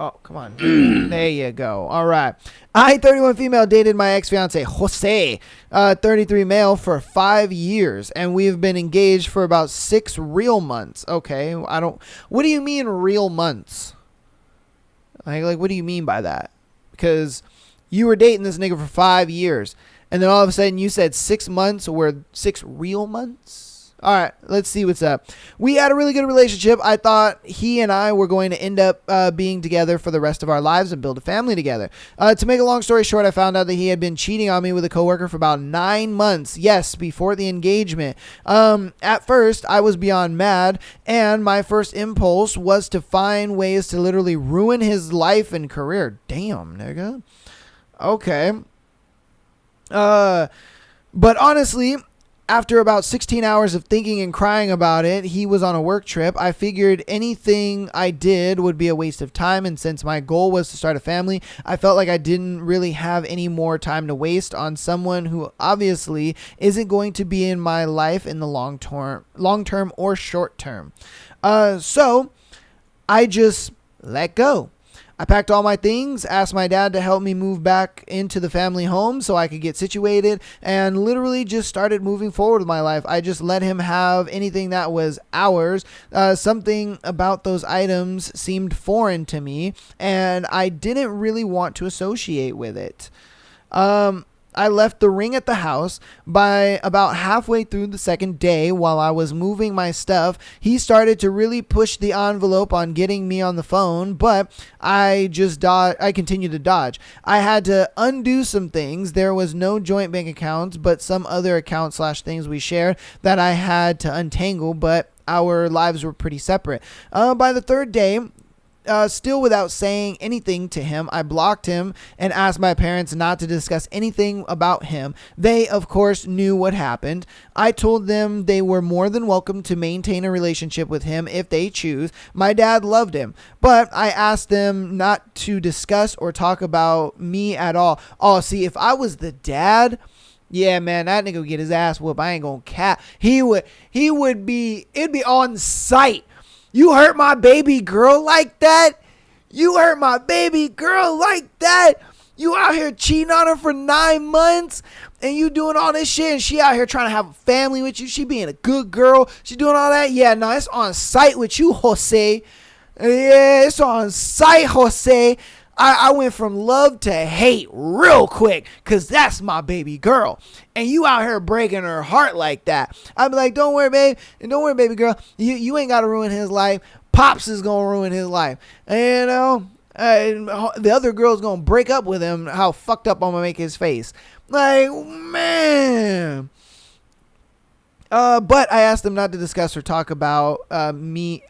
Oh, come on. There you go. All right. I, 31 female, dated my ex-fiance, Jose, 33 male, for 5 years, and we've been engaged for about 6 real months. Okay. What do you mean real months? Like, what do you mean by that? Because you were dating this nigga for 5 years, and then all of a sudden you said 6 months were 6 real months? All right, let's see what's up. We had a really good relationship. I thought he and I were going to end up being together for the rest of our lives and build a family together. To make a long story short, I found out that he had been cheating on me with a coworker for about 9 months. Yes, before the engagement. At first, I was beyond mad, and my first impulse was to find ways to literally ruin his life and career. Damn, nigga. Okay. But honestly, after about 16 hours of thinking and crying about it, he was on a work trip. I figured anything I did would be a waste of time, and since my goal was to start a family, I felt like I didn't really have any more time to waste on someone who obviously isn't going to be in my life in the long term or short term. So I just let go. I packed all my things, asked my dad to help me move back into the family home so I could get situated, and literally just started moving forward with my life. I just let him have anything that was ours. Something about those items seemed foreign to me, and I didn't really want to associate with it. I left the ring at the house. By about halfway through the second day, while I was moving my stuff, he started to really push the envelope on getting me on the phone, but I continued to dodge. I had to undo some things. There was no joint bank accounts, but some other accounts / things we shared that I had to untangle, but our lives were pretty separate. By the third day, still without saying anything to him, I blocked him and asked my parents not to discuss anything about him. They, of course, knew what happened. I told them they were more than welcome to maintain a relationship with him if they choose. My dad loved him, but I asked them not to discuss or talk about me at all. Oh, see, if I was the dad, yeah, man, that nigga would get his ass whooped. I ain't gonna cap. It'd be on sight. You hurt my baby girl like that? You hurt my baby girl like that? You out here cheating on her for 9 months and you doing all this shit and she out here trying to have a family with you. She being a good girl. She doing all that? Yeah, no, it's on sight with you, Jose. Yeah, it's on sight, Jose. I went from love to hate real quick because that's my baby girl. And you out here breaking her heart like that. I'd be like, don't worry, babe. And don't worry, baby girl. You ain't got to ruin his life. Pops is going to ruin his life. And, the other girl's going to break up with him. How fucked up I'm going to make his face. Like, man. But I asked them not to discuss or talk about me.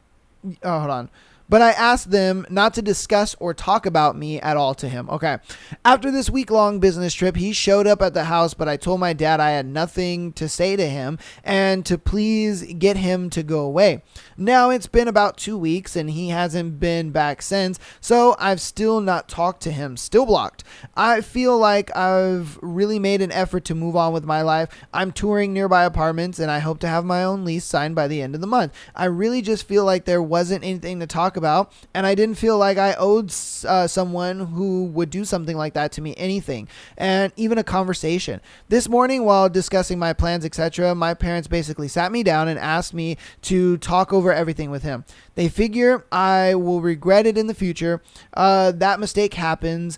Oh, hold on. But I asked them not to discuss or talk about me at all to him. Okay. After this week-long business trip, he showed up at the house, but I told my dad I had nothing to say to him and to please get him to go away. Now it's been about 2 weeks and he hasn't been back since, so I've still not talked to him, still blocked. I feel like I've really made an effort to move on with my life. I'm touring nearby apartments and I hope to have my own lease signed by the end of the month. I really just feel like there wasn't anything to talk about, and I didn't feel like I owed someone who would do something like that to me anything, and even a conversation. This morning, while discussing my plans, etc., my parents basically sat me down and asked me to talk over everything with him. They figure I will regret it in the future. That mistakes happen,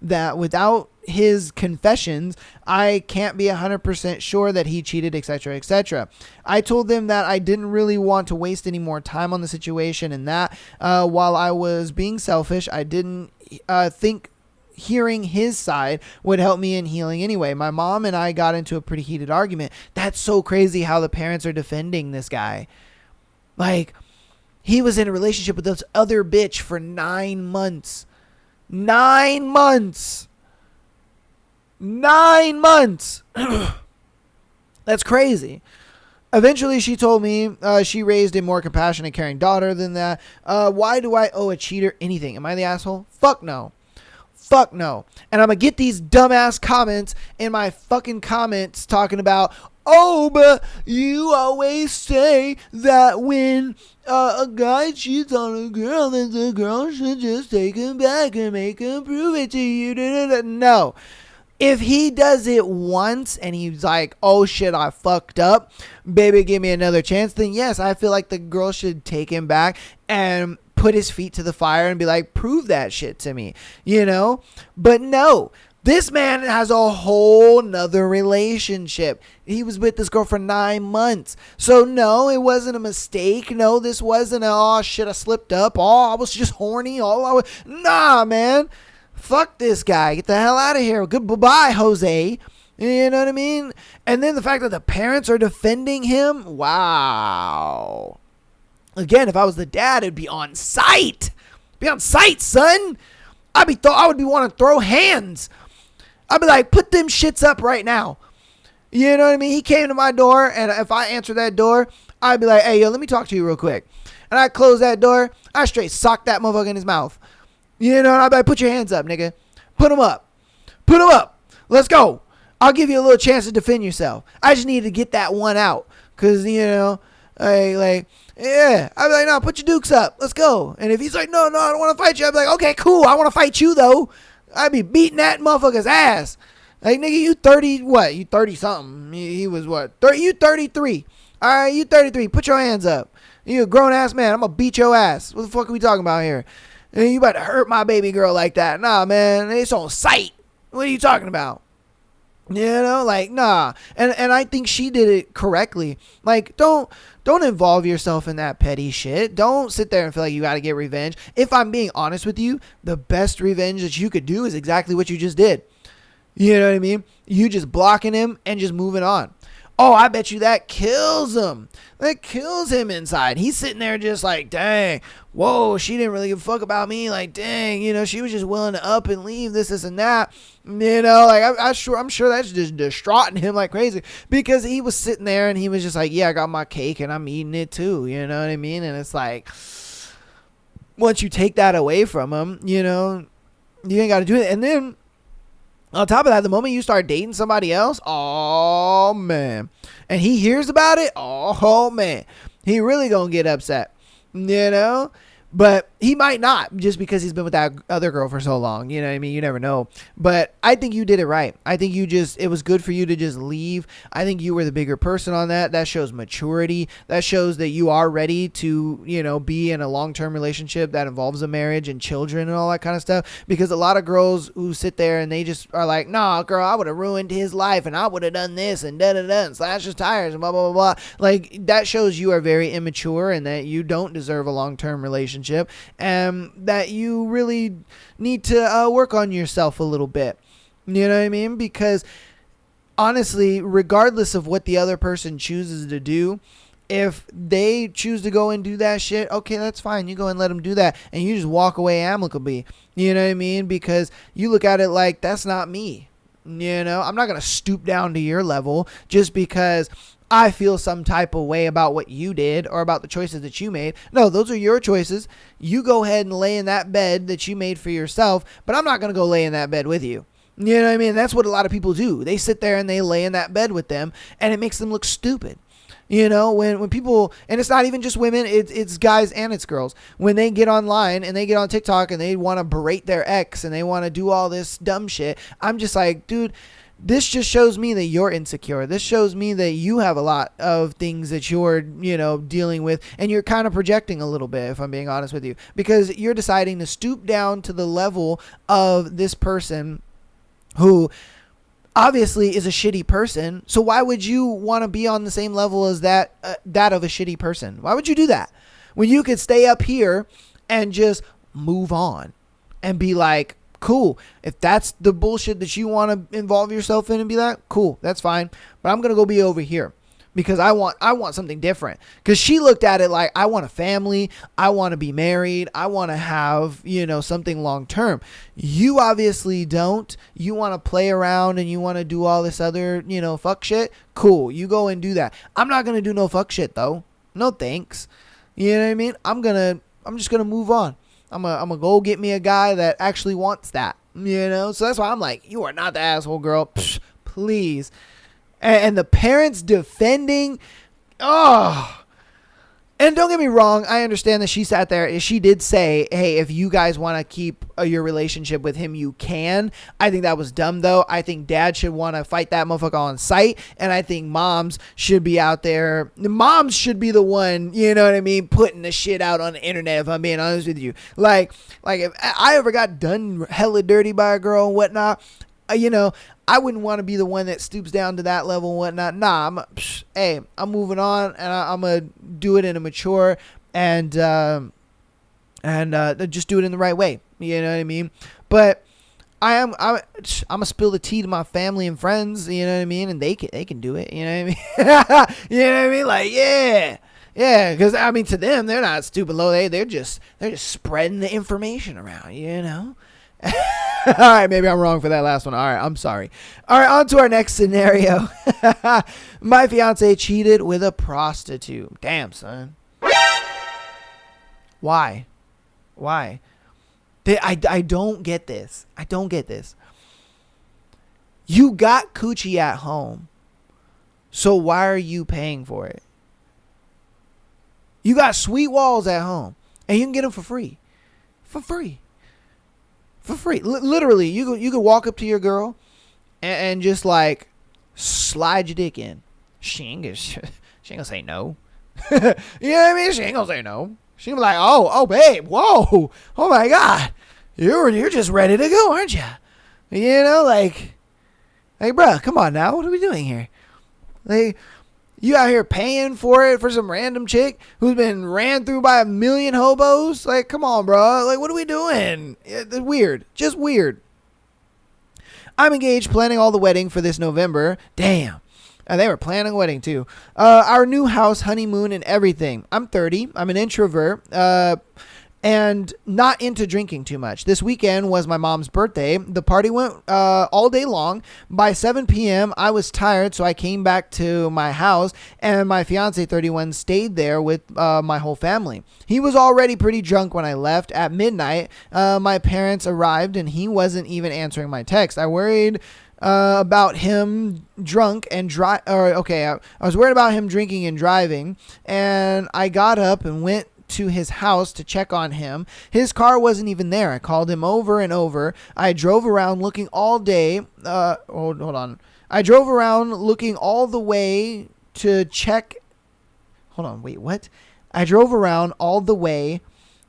that without his confessions, I can't be 100% sure that he cheated, etc., etc. I told them that I didn't really want to waste any more time on the situation, and that while I was being selfish, I didn't think hearing his side would help me in healing anyway. My mom and I got into a pretty heated argument. That's so crazy how the parents are defending this guy. Like, he was in a relationship with this other bitch for 9 months. 9 months. 9 months. That's crazy. Eventually, she told me she raised a more compassionate, caring daughter than that. Why do I owe a cheater anything? Am I the asshole? Fuck no. Fuck no. And I'm going to get these dumbass comments in my fucking comments talking about, oh, but you always say that when a guy cheats on a girl, then the girl should just take him back and make him prove it to you. No. If he does it once and he's like, oh shit, I fucked up, baby, give me another chance, then yes, I feel like the girl should take him back and put his feet to the fire and be like, prove that shit to me, you know? But no, this man has a whole nother relationship. He was with this girl for 9 months. So no, it wasn't a mistake. No, this wasn't oh shit, I slipped up. Oh, I was just horny. Nah, man. Fuck this guy. Get the hell out of here. Goodbye, Jose. You know what I mean? And then the fact that the parents are defending him. Wow. Again, if I was the dad, it'd be on sight. Be on sight, son. I would be wanting to throw hands. I'd be like, put them shits up right now. You know what I mean? He came to my door, and if I answer that door, I'd be like, hey, yo, let me talk to you real quick. And I close that door. I straight sock that motherfucker in his mouth. You know, and I'd be like, put your hands up, nigga. Put them up. Put them up. Let's go. I'll give you a little chance to defend yourself. I just need to get that one out. Because, you know, yeah. I'd be like, no, put your dukes up. Let's go. And if he's like, no, I don't want to fight you. I'd be like, okay, cool. I want to fight you, though. I'd be beating that motherfucker's ass. Like, nigga, you 30, what? You 30-something. He was what? You 33. All right, you 33. Put your hands up. You a grown-ass man. I'm going to beat your ass. What the fuck are we talking about here? And you about to hurt my baby girl like that. Nah, man, it's on sight. What are you talking about? You know, like, nah. And I think she did it correctly. Like, don't involve yourself in that petty shit. Don't sit there and feel like you got to get revenge. If I'm being honest with you, the best revenge that you could do is exactly what you just did. You know what I mean? You just blocking him and just moving on. Oh, I bet you that kills him. That kills him inside. He's sitting there just like, dang, whoa, she didn't really give a fuck about me. Like, dang, you know, she was just willing to up and leave this and that. You know, like, I'm sure that's just distraughting him like crazy, because he was sitting there and he was just like, yeah, I got my cake and I'm eating it too. You know what I mean? And it's like, once you take that away from him, you know, you ain't got to do it. And then, on top of that, the moment you start dating somebody else, oh, man. And he hears about it, oh, man. He really gonna get upset, you know? But he might not, just because he's been with that other girl for so long. You know what I mean? You never know. But I think you did it right. I think it was good for you to just leave. I think you were the bigger person on that. That shows maturity. That shows that you are ready to, you know, be in a long-term relationship that involves a marriage and children and all that kind of stuff. Because a lot of girls who sit there and they just are like, nah, girl, I would have ruined his life and I would have done this and da-da-da and slashed his tires and blah, blah, blah, blah. Like, that shows you are very immature and that you don't deserve a long-term relationship. And that you really need to work on yourself a little bit. You know what I mean? Because honestly, regardless of what the other person chooses to do, if they choose to go and do that shit, okay, that's fine. You go and let them do that. And you just walk away amicably. You know what I mean? Because you look at it like, that's not me. You know, I'm not going to stoop down to your level just because I feel some type of way about what you did or about the choices that you made. No, those are your choices. You go ahead and lay in that bed that you made for yourself, but I'm not going to go lay in that bed with you. You know what I mean? That's what a lot of people do. They sit there and they lay in that bed with them, and it makes them look stupid. You know, when people, and it's not even just women, it's guys and it's girls. When they get online and they get on TikTok and they want to berate their ex and they want to do all this dumb shit, I'm just like, dude, this just shows me that you're insecure. This shows me that you have a lot of things that you're, you know, dealing with, and you're kind of projecting a little bit, if I'm being honest with you, because you're deciding to stoop down to the level of this person who obviously is a shitty person. So why would you want to be on the same level as that of a shitty person? Why would you do that when you could stay up here and just move on and be like, cool, if that's the bullshit that you want to involve yourself in and be like, cool, that's fine, but I'm gonna go be over here because I want something different. Because she looked at it like, I want a family, I want to be married, I want to have, you know, something long term. You obviously don't. You want to play around and you want to do all this other, you know, fuck shit. Cool, you go and do that. I'm not gonna do no fuck shit though. No thanks. You know what I mean? I'm just gonna move on. I'm gonna go get me a guy that actually wants that, you know? So that's why I'm like, you are not the asshole, girl. Psh, please. And the parents defending, oh. And don't get me wrong, I understand that she sat there. She did say, hey, if you guys want to keep your relationship with him, you can. I think that was dumb, though. I think dad should want to fight that motherfucker on sight. And I think moms should be out there. Moms should be the one, you know what I mean, putting the shit out on the internet, if I'm being honest with you. Like if I ever got done hella dirty by a girl and whatnot, you know, I wouldn't want to be the one that stoops down to that level and whatnot. Nah, I'm moving on, and I'm going to do it in a mature and just do it in the right way. You know what I mean? But I'm going to spill the tea to my family and friends, you know what I mean? And they can do it, you know what I mean? You know what I mean? Like, yeah. Yeah, because, I mean, to them, they're not stupid low. They're just spreading the information around, you know? All right, maybe I'm wrong for that last one. All right, I'm sorry. All right, on to our next scenario. My fiance cheated with a prostitute. Damn, son. Why? I don't get this. I don't get this. You got coochie at home, so why are you paying for it? You got sweet walls at home, and you can get them for free. For free. Literally, you could walk up to your girl and just like slide your dick in. She ain't gonna say no. You know what I mean? She ain't gonna say no. She'd be like, oh, babe, whoa, oh my God, you're just ready to go, aren't you? You know, like, bruh, come on now, what are we doing here? Like, you out here paying for it for some random chick who's been ran through by a million hobos? Like, come on, bro. Like, what are we doing? It's weird. Just weird. I'm engaged, planning all the wedding for this November. Damn. They were planning a wedding, too. Our new house, honeymoon, and everything. I'm 30. I'm an introvert. And not into drinking too much. This weekend was my mom's birthday. The party went all day long. By 7 p.m., I was tired, so I came back to my house, and my fiance, 31, stayed there with my whole family. He was already pretty drunk when I left. At midnight, my parents arrived, and he wasn't even answering my text. I worried about him drunk and I was worried about him drinking and driving, and I got up and went to his house to check on him. His car wasn't even there. I called him over and over. I drove around looking all day. Hold on. I drove around looking all the way to check. Hold on. Wait, what? I drove around all the way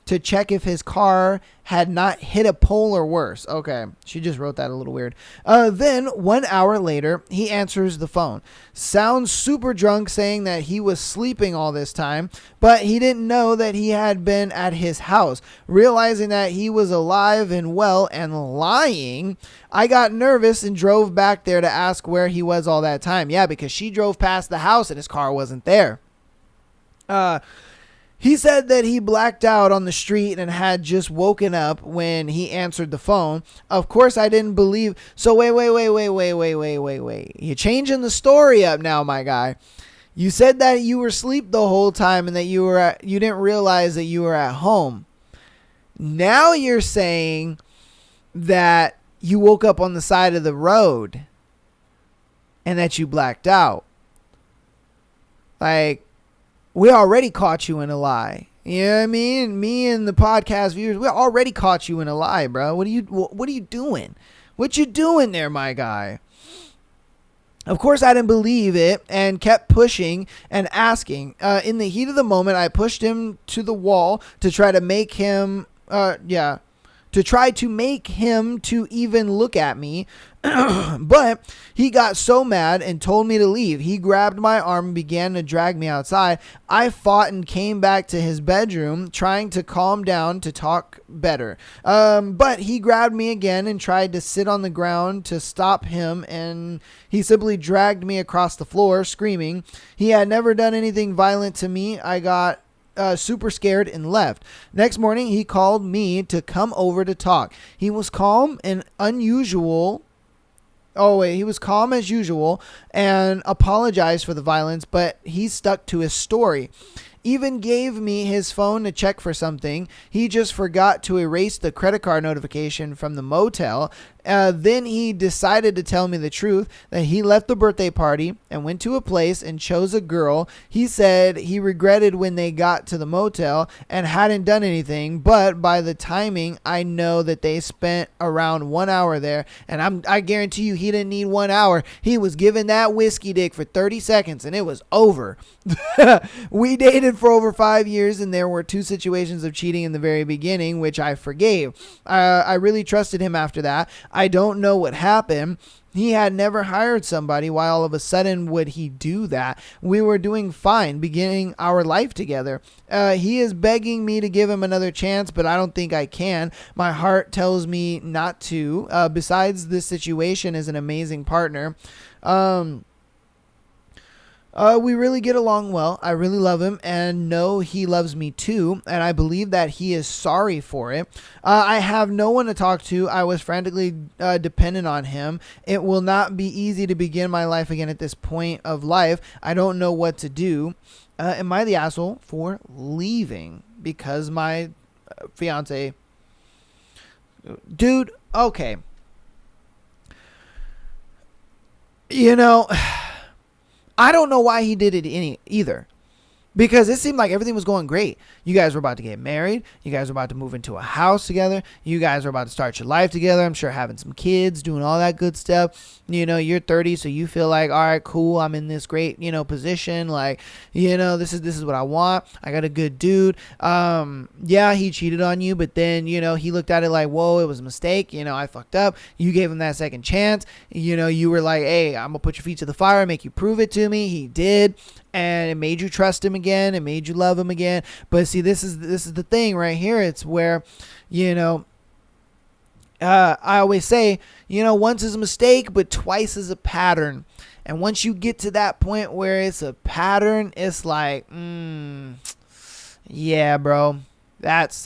to check if his car had not hit a pole or worse. Okay, she just wrote that a little weird. Then 1 hour later, he answers the phone. Sounds super drunk, saying that he was sleeping all this time, but he didn't know that he had been at his house. Realizing that he was alive and well and lying, I got nervous and drove back there to ask where he was all that time. Yeah, because she drove past the house and his car wasn't there. He said that he blacked out on the street and had just woken up when he answered the phone. Of course, I didn't believe. So wait. You're changing the story up now, my guy. You said that you were asleep the whole time and that you didn't realize that you were at home. Now you're saying that you woke up on the side of the road and that you blacked out. Like, we already caught you in a lie. You know what I mean? Me and the podcast viewers, we already caught you in a lie, bro. What are you doing? What you doing there, my guy? Of course, I didn't believe it and kept pushing and asking. In the heat of the moment, I pushed him to the wall to try to make him, to even look at me. But he got so mad and told me to leave. He grabbed my arm and began to drag me outside. I fought and came back to his bedroom, trying to calm down to talk better. But he grabbed me again and tried to sit on the ground to stop him, and he simply dragged me across the floor, screaming. He had never done anything violent to me. I got super scared and left. Next morning, he called me to come over to talk. He was calm and unusual. He was calm as usual and apologized for the violence, but he stuck to his story. Even gave me his phone to check for something. He just forgot to erase the credit card notification from the motel. Then he decided to tell me the truth, that he left the birthday party and went to a place and chose a girl. He said he regretted when they got to the motel and hadn't done anything, but by the timing, I know that they spent around 1 hour there, and I guarantee you he didn't need 1 hour. He was giving that whiskey dick for 30 seconds and it was over. We dated for over 5 years, and there were 2 situations of cheating in the very beginning, which I forgave. I really trusted him after that. I don't know what happened. He had never hired somebody. Why all of a sudden would he do that? We were doing fine, beginning our life together. He is begging me to give him another chance, but I don't think I can. My heart tells me not to. Besides, this situation is an amazing partner. We really get along well. I really love him and know he loves me too, and I believe that he is sorry for it. I have no one to talk to. I was frantically dependent on him. It will not be easy to begin my life again at this point of life. I don't know what to do. Am I the asshole for leaving because my fiance... Dude, okay. You know... I don't know why he did it either. Because it seemed like everything was going great. You guys were about to get married. You guys were about to move into a house together. You guys were about to start your life together. I'm sure having some kids, doing all that good stuff. You're 30, so you feel like, all right, cool. I'm in this great, position. Like, this is what I want. I got a good dude. Yeah, he cheated on you, but then, he looked at it like, whoa, it was a mistake. I fucked up. You gave him that second chance. You were like, hey, I'm gonna put your feet to the fire, make you prove it to me. He did. And it made you trust him again. It made you love him again. But see, this is the thing right here. It's where, I always say, once is a mistake, but twice is a pattern. And once you get to that point where it's a pattern, it's like, yeah, bro, that's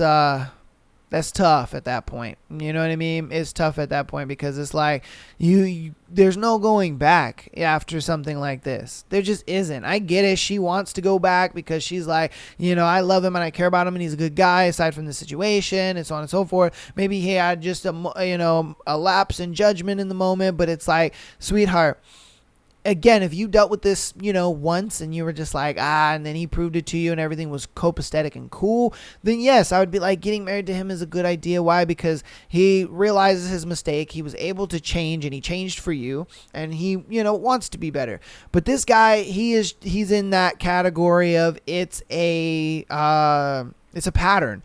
tough at that point. You know what I mean? It's tough at that point because it's like there's no going back after something like this. There just isn't. I get it. She wants to go back because she's like, I love him and I care about him and he's a good guy aside from the situation and so on and so forth. Maybe he had just a lapse in judgment in the moment, but it's like, sweetheart, again, if you dealt with this, once and you were just like, and then he proved it to you and everything was copacetic and cool, then yes, I would be like, getting married to him is a good idea. Why? Because he realizes his mistake. He was able to change and he changed for you and he, wants to be better. But this guy, he's in that category of it's a pattern.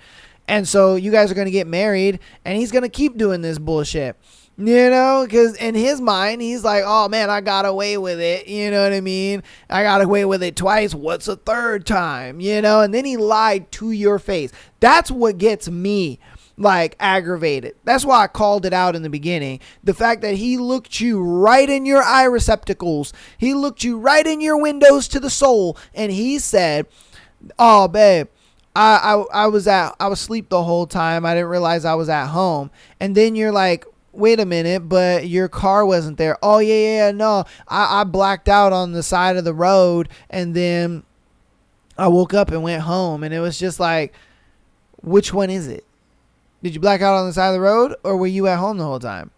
And so you guys are going to get married and he's going to keep doing this bullshit. Because in his mind, he's like, oh, man, I got away with it. You know what I mean? I got away with it twice. What's a third time? And then he lied to your face. That's what gets me, aggravated. That's why I called it out in the beginning. The fact that he looked you right in your eye receptacles. He looked you right in your windows to the soul. And he said, oh, babe, I was asleep the whole time. I didn't realize I was at home. And then you're like, wait a minute, but your car wasn't there. Oh, yeah, no. I blacked out on the side of the road, and then I woke up and went home, and it was just like, which one is it? Did you black out on the side of the road, or were you at home the whole time?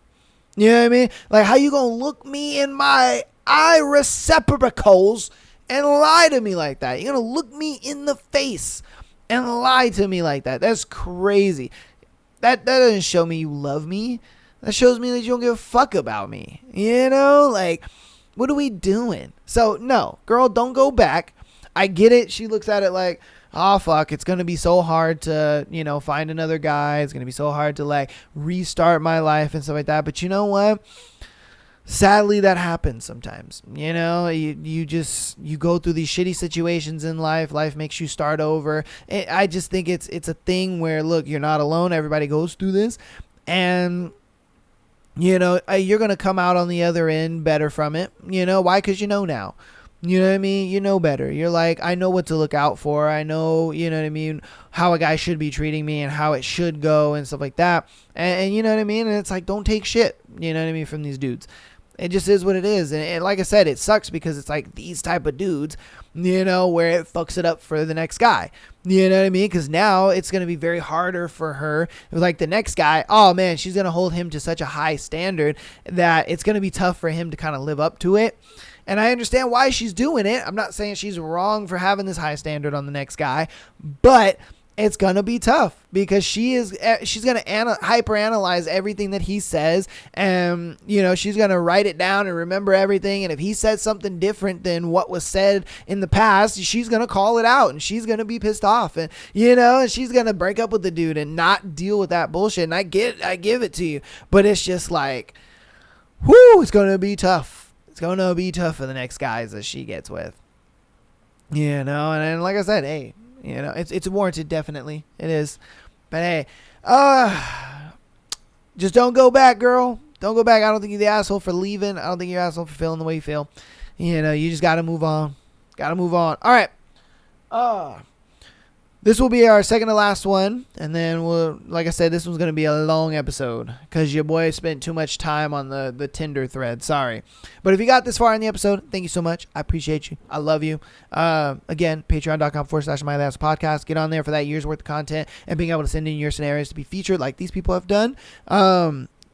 You know what I mean? Like, how you gonna look me in my eye receptacles and lie to me like that? You're gonna look me in the face and lie to me like that? That's crazy. That doesn't show me you love me. That shows me that you don't give a fuck about me. What are we doing? So, no, girl, don't go back. I get it. She looks at it like, oh, fuck, it's going to be so hard to, find another guy. It's going to be so hard to, restart my life and stuff like that. But you know what? Sadly, that happens sometimes. You go through these shitty situations in life. Life makes you start over. I just think it's a thing where, look, you're not alone. Everybody goes through this. And you're going to come out on the other end better from it. Why? Because now. You know what I mean? You know better. You're like, I know what to look out for. I know, you know what I mean, how a guy should be treating me and how it should go and stuff like that. And you know what I mean? And it's like, don't take shit, you know what I mean, from these dudes. It just is what it is. And like I said, it sucks because it's like these type of dudes, where it fucks it up for the next guy. You know what I mean? Because now it's going to be very harder for her. Like the next guy, oh man, she's going to hold him to such a high standard that it's going to be tough for him to kind of live up to it. And I understand why she's doing it. I'm not saying she's wrong for having this high standard on the next guy, but it's going to be tough because she's going to hyperanalyze everything that he says. And, she's going to write it down and remember everything. And if he says something different than what was said in the past, she's going to call it out and she's going to be pissed off. And, and she's going to break up with the dude and not deal with that bullshit. And I give it to you, but it's just like, whoo, it's going to be tough. It's going to be tough for the next guys that she gets with. And like I said, hey, it's warranted, definitely. It is. But hey, just don't go back, girl. Don't go back. I don't think you're the asshole for leaving. I don't think you're the asshole for feeling the way you feel. You just got to move on. Got to move on. All right. This will be our second to last one. And then like I said, this one's going to be a long episode because your boy spent too much time on the Tinder thread. Sorry. But if you got this far in the episode, thank you so much. I appreciate you. I love you. Again, patreon.com/MyLastPodcast. Get on there for that year's worth of content and being able to send in your scenarios to be featured like these people have done.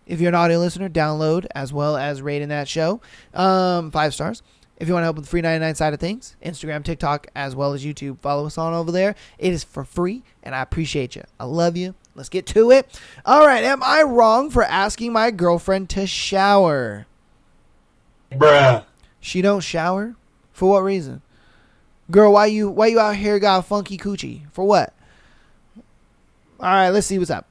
If you're an audio listener, download as well as rate in that show. 5 stars. If you want to help with the free 99 side of things, Instagram, TikTok, as well as YouTube, follow us on over there. It is for free, and I appreciate you. I love you. Let's get to it. All right, am I wrong for asking my girlfriend to shower? Bruh. She don't shower? For what reason? Girl, why you out here got a funky coochie? For what? All right, let's see what's up.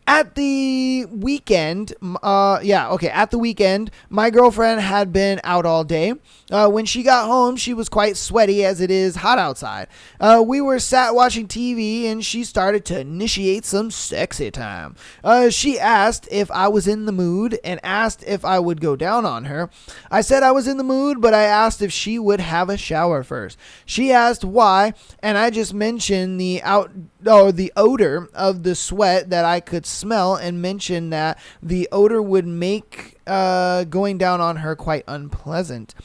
At the weekend, at the weekend, my girlfriend had been out all day. When she got home, she was quite sweaty as it is hot outside. We were sat watching TV and she started to initiate some sexy time. She asked if I was in the mood and asked if I would go down on her. I said I was in the mood, but I asked if she would have a shower first. She asked why, and I just mentioned the odor of the sweat that I could smell and mentioned that the odor would make going down on her quite unpleasant.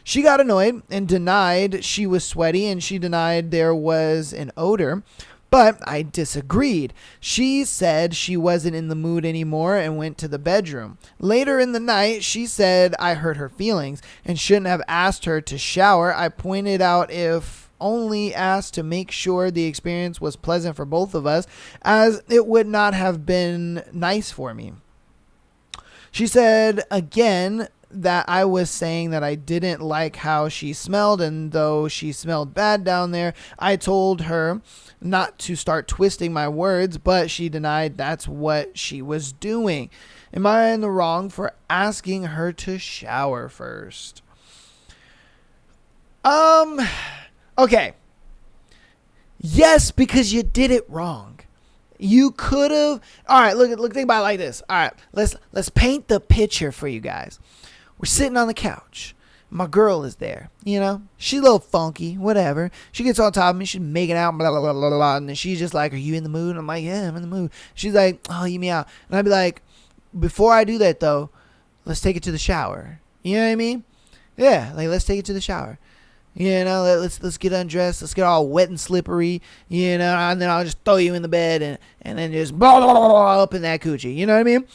She got annoyed and denied she was sweaty, and she denied there was an odor, but I disagreed. She said she wasn't in the mood anymore and went to the bedroom. Later in the night, she said I hurt her feelings and shouldn't have asked her to shower. I pointed out if only asked to make sure the experience was pleasant for both of us, as it would not have been nice for me. She said again that I was saying that I didn't like how she smelled, and though she smelled bad down there, I told her not to start twisting my words, but she denied that's what she was doing. Am I in the wrong for asking her to shower first? Okay. Yes, because you did it wrong. You could have. All right, look. Think about it like this. All right, let's paint the picture for you guys. We're sitting on the couch. My girl is there. You know, she's a little funky, whatever. She gets on top of me. She's making out, blah, blah, blah, blah, blah. And then she's just like, "Are you in the mood?" I'm like, "Yeah, I'm in the mood." She's like, "Oh, you me out." And I'd be like, "Before I do that, though, let's take it to the shower." You know what I mean? Yeah, like let's take it to the shower. You know, let's get undressed. Let's get all wet and slippery. You know, and then I'll just throw you in the bed and then just blah, blah, blah, blah, up in that coochie. You know what I mean?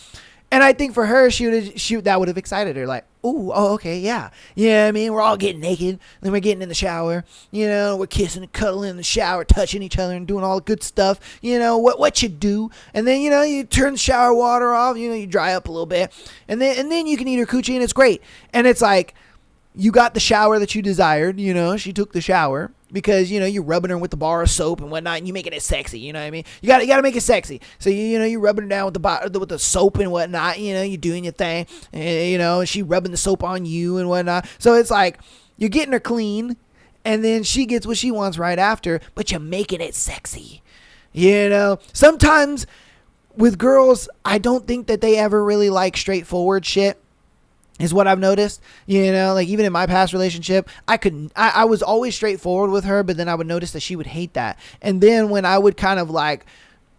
And I think for her, that would have excited her. Like, ooh, oh, okay, yeah. You know what I mean? We're all getting naked. Then we're getting in the shower. You know, we're kissing and cuddling in the shower, touching each other and doing all the good stuff. You know, what you do. And then, you know, you turn the shower water off. You know, you dry up a little bit. And then you can eat her coochie and it's great. And it's like, you got the shower that you desired. You know, she took the shower. Because, you know, you're rubbing her with the bar of soap and whatnot, and you making it sexy, you know what I mean? You gotta make it sexy. So, you know, you're rubbing her down with the soap and whatnot, you know, you're doing your thing, and, you know, she rubbing the soap on you and whatnot. So it's like, you're getting her clean, and then she gets what she wants right after, but you're making it sexy. You know? Sometimes, with girls, I don't think that they ever really like straightforward shit. Is what I've noticed, you know, like even in my past relationship, I was always straightforward with her, but then I would notice that she would hate that. And then when I would kind of like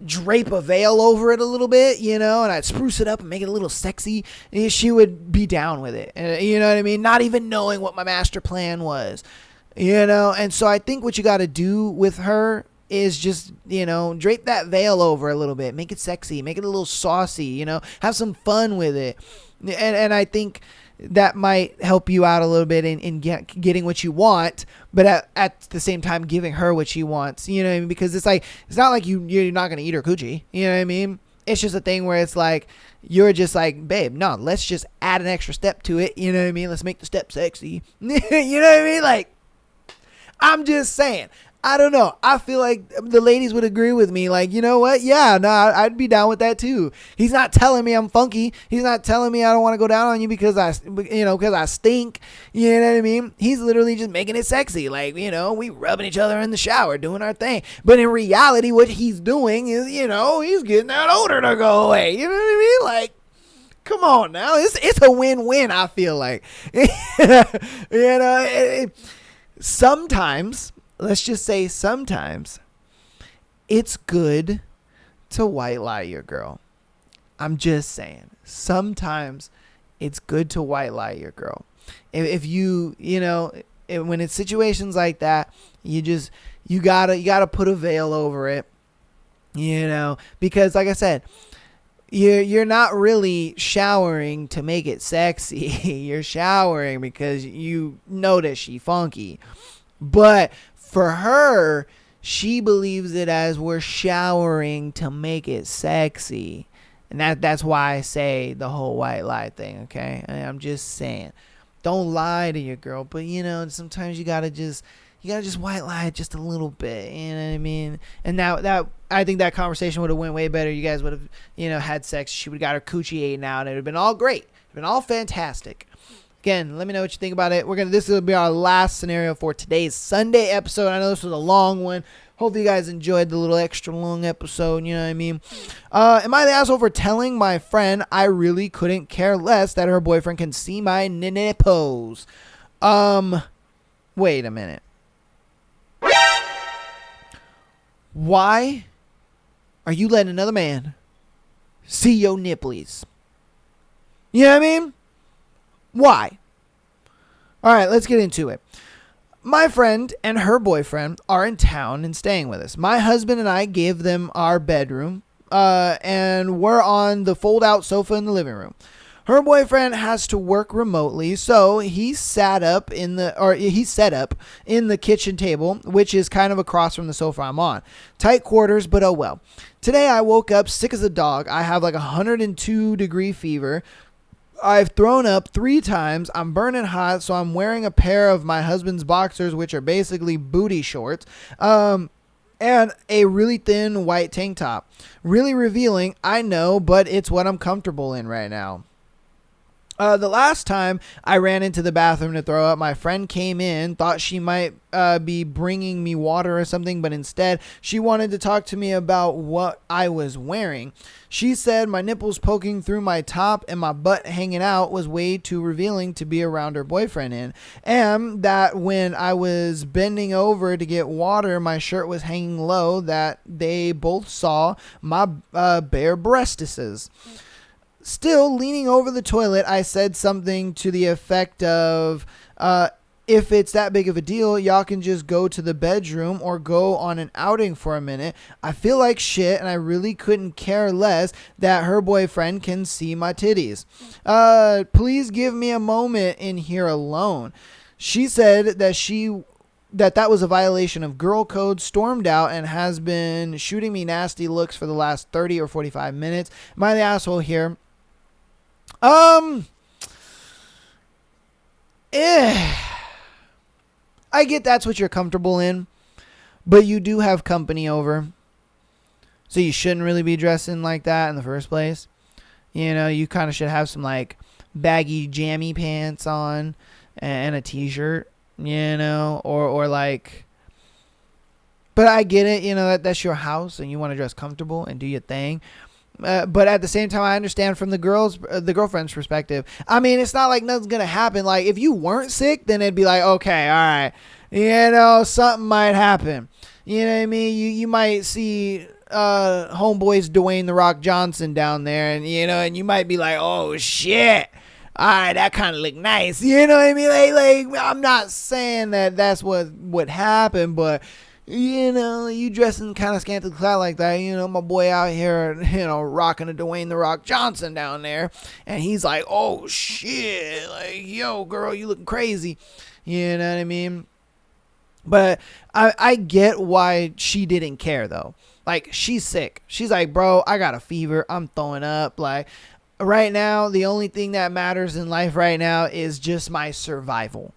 drape a veil over it a little bit, you know, and I'd spruce it up and make it a little sexy, she would be down with it. You know what I mean? Not even knowing what my master plan was, you know? And so I think what you got to do with her is just, you know, drape that veil over a little bit, make it sexy, make it a little saucy, you know, have some fun with it. And I think that might help you out a little bit in getting what you want, but at the same time giving her what she wants. You know what I mean? Because it's like, it's not like you're not going to eat her coochie. You know what I mean? It's just a thing where it's like, you're just like, babe, no, let's just add an extra step to it. You know what I mean? Let's make the step sexy. You know what I mean? Like, I'm just saying. I don't know. I feel like the ladies would agree with me. Like, you know what? Yeah, no, I'd be down with that too. He's not telling me I'm funky. He's not telling me I don't want to go down on you because I stink. You know what I mean? He's literally just making it sexy. Like, you know, we rubbing each other in the shower, doing our thing. But in reality, what he's doing is, you know, he's getting that odor to go away. You know what I mean? Like, come on now. It's a win-win, I feel like. You know, sometimes... Let's just say sometimes it's good to white lie your girl. I'm just saying. Sometimes it's good to white lie your girl. If you know, when it's situations like that, you gotta put a veil over it, you know, because like I said, you're not really showering to make it sexy. You're showering because you notice she funky. But for her, she believes it as we're showering to make it sexy. And that's why I say the whole white lie thing, okay? I'm just saying. Don't lie to your girl, but sometimes you gotta just white lie just a little bit. You know what I mean? And now that I think that conversation would have went way better. You guys would have had sex. She would have got her coochie ate out, and it would have been all great. It would have been all fantastic. Again, let me know what you think about it. This will be our last scenario for today's Sunday episode. I know this was a long one. Hopefully you guys enjoyed the little extra long episode. You know what I mean? Am I the asshole for telling my friend I really couldn't care less that her boyfriend can see my nipples? Wait a minute. Why are you letting another man see your nipplies? You know what I mean? Why? All right, let's get into it. My friend and her boyfriend are in town and staying with us. My husband and I gave them our bedroom, and we're on the fold-out sofa in the living room. Her boyfriend has to work remotely, so he set up in the kitchen table, which is kind of across from the sofa I'm on. Tight quarters, but oh well. Today I woke up sick as a dog. I have like 102-degree fever. I've thrown up 3 times. I'm burning hot, so I'm wearing a pair of my husband's boxers, which are basically booty shorts, and a really thin white tank top. Really revealing, I know, but it's what I'm comfortable in right now. The last time I ran into the bathroom to throw up, my friend came in, thought she might be bringing me water or something, but instead she wanted to talk to me about what I was wearing. She said my nipples poking through my top and my butt hanging out was way too revealing to be around her boyfriend in, and that when I was bending over to get water, my shirt was hanging low, that they both saw my bare breastises. Still leaning over the toilet, I said something to the effect of, if it's that big of a deal, y'all can just go to the bedroom or go on an outing for a minute. I feel like shit, and I really couldn't care less that her boyfriend can see my titties. Please give me a moment in here alone. She said that was a violation of girl code, stormed out, and has been shooting me nasty looks for the last 30 or 45 minutes. Am I the asshole here? I get that's what you're comfortable in, but you do have company over, so you shouldn't really be dressing like that in the first place. You kind of should have some like baggy jammy pants on and a t-shirt, or like, but I get it, that's your house and you want to dress comfortable and do your thing. But at the same time, I understand from the girlfriend's perspective. I mean, it's not like nothing's going to happen. Like, if you weren't sick, then it'd be like, okay, all right, something might happen. You know what I mean? You might see homeboy's Dwayne "The Rock" Johnson down there, and you might be like, oh, shit. All right, that kind of look nice. You know what I mean? Like, I'm not saying that that's what would happen, but you dressing kind of scantily clad like that, my boy out here, rocking a Dwayne "The Rock" Johnson down there, and he's like, oh shit, like, yo girl, you looking crazy, you know what I mean? But I get why she didn't care though. Like, she's sick. She's like, bro, I got a fever, I'm throwing up. Like, right now, the only thing that matters in life right now is just my survival.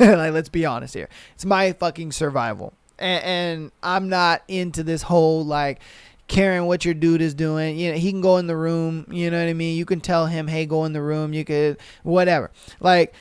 Like, let's be honest here, it's my fucking survival. And I'm not into this whole like caring what your dude is doing. He can go in the room, you know what I mean? You can tell him, hey, go in the room. You could, whatever. Like,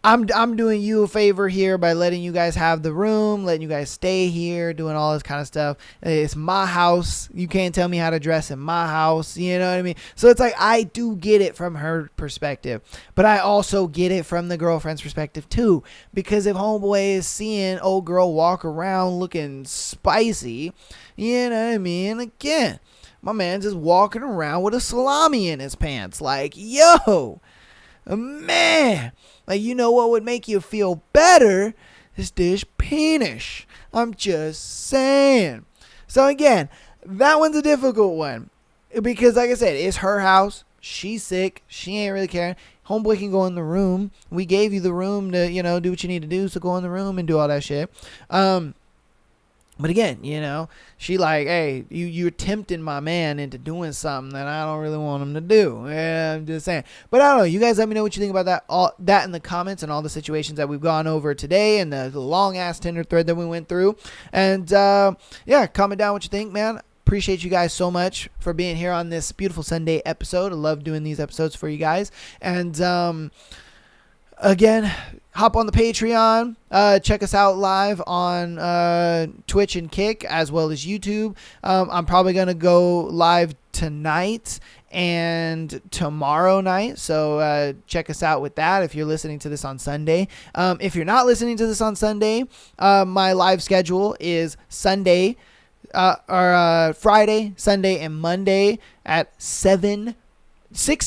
I'm doing you a favor here by letting you guys have the room, letting you guys stay here, doing all this kind of stuff. It's my house. You can't tell me how to dress in my house. You know what I mean? So it's like, I do get it from her perspective, but I also get it from the girlfriend's perspective too. Because if homeboy is seeing old girl walk around looking spicy, you know what I mean? Again, my man's just walking around with a salami in his pants. Like, yo, man. Like, what would make you feel better is this penis. I'm just saying. So again, that one's a difficult one. Because like I said, it's her house. She's sick. She ain't really caring. Homeboy can go in the room. We gave you the room to, do what you need to do. So go in the room and do all that shit. But again, she like, hey, you're tempting my man into doing something that I don't really want him to do. Yeah, I'm just saying. But I don't know. You guys let me know what you think about that. All that in the comments and all the situations that we've gone over today and the long ass Tinder thread that we went through. And yeah, comment down what you think, man. Appreciate you guys so much for being here on this beautiful Sunday episode. I love doing these episodes for you guys. And again, hop on the Patreon. Check us out live on Twitch and Kick as well as YouTube. I'm probably going to go live tonight and tomorrow night. So check us out with that if you're listening to this on Sunday. If you're not listening to this on Sunday, my live schedule is Sunday or Friday, Sunday, and Monday at 6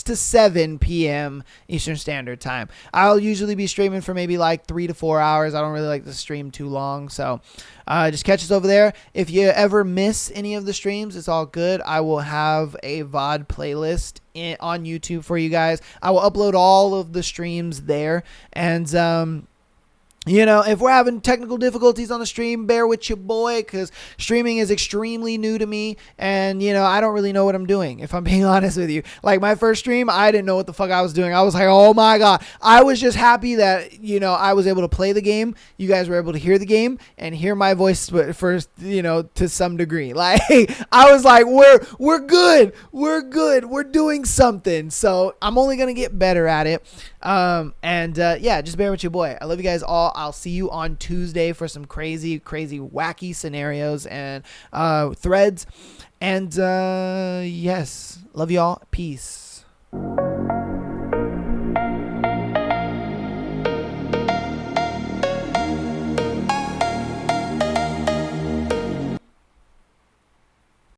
to 7 p.m. Eastern Standard Time. I'll usually be streaming for maybe like 3 to 4 hours. I don't really like to stream too long. So just catch us over there. If you ever miss any of the streams, it's all good. I will have a VOD playlist on YouTube for you guys. I will upload all of the streams there. And if we're having technical difficulties on the stream, bear with your boy, because streaming is extremely new to me, and, I don't really know what I'm doing, if I'm being honest with you. Like, my first stream, I didn't know what the fuck I was doing. I was like, oh my God. I was just happy that, I was able to play the game. You guys were able to hear the game and hear my voice first, to some degree. Like, I was like, we're good. We're good. We're doing something. So I'm only going to get better at it. Yeah, just bear with your boy. I love you guys all. I'll see you on Tuesday for some crazy, wacky scenarios and threads. And yes, love y'all. Peace.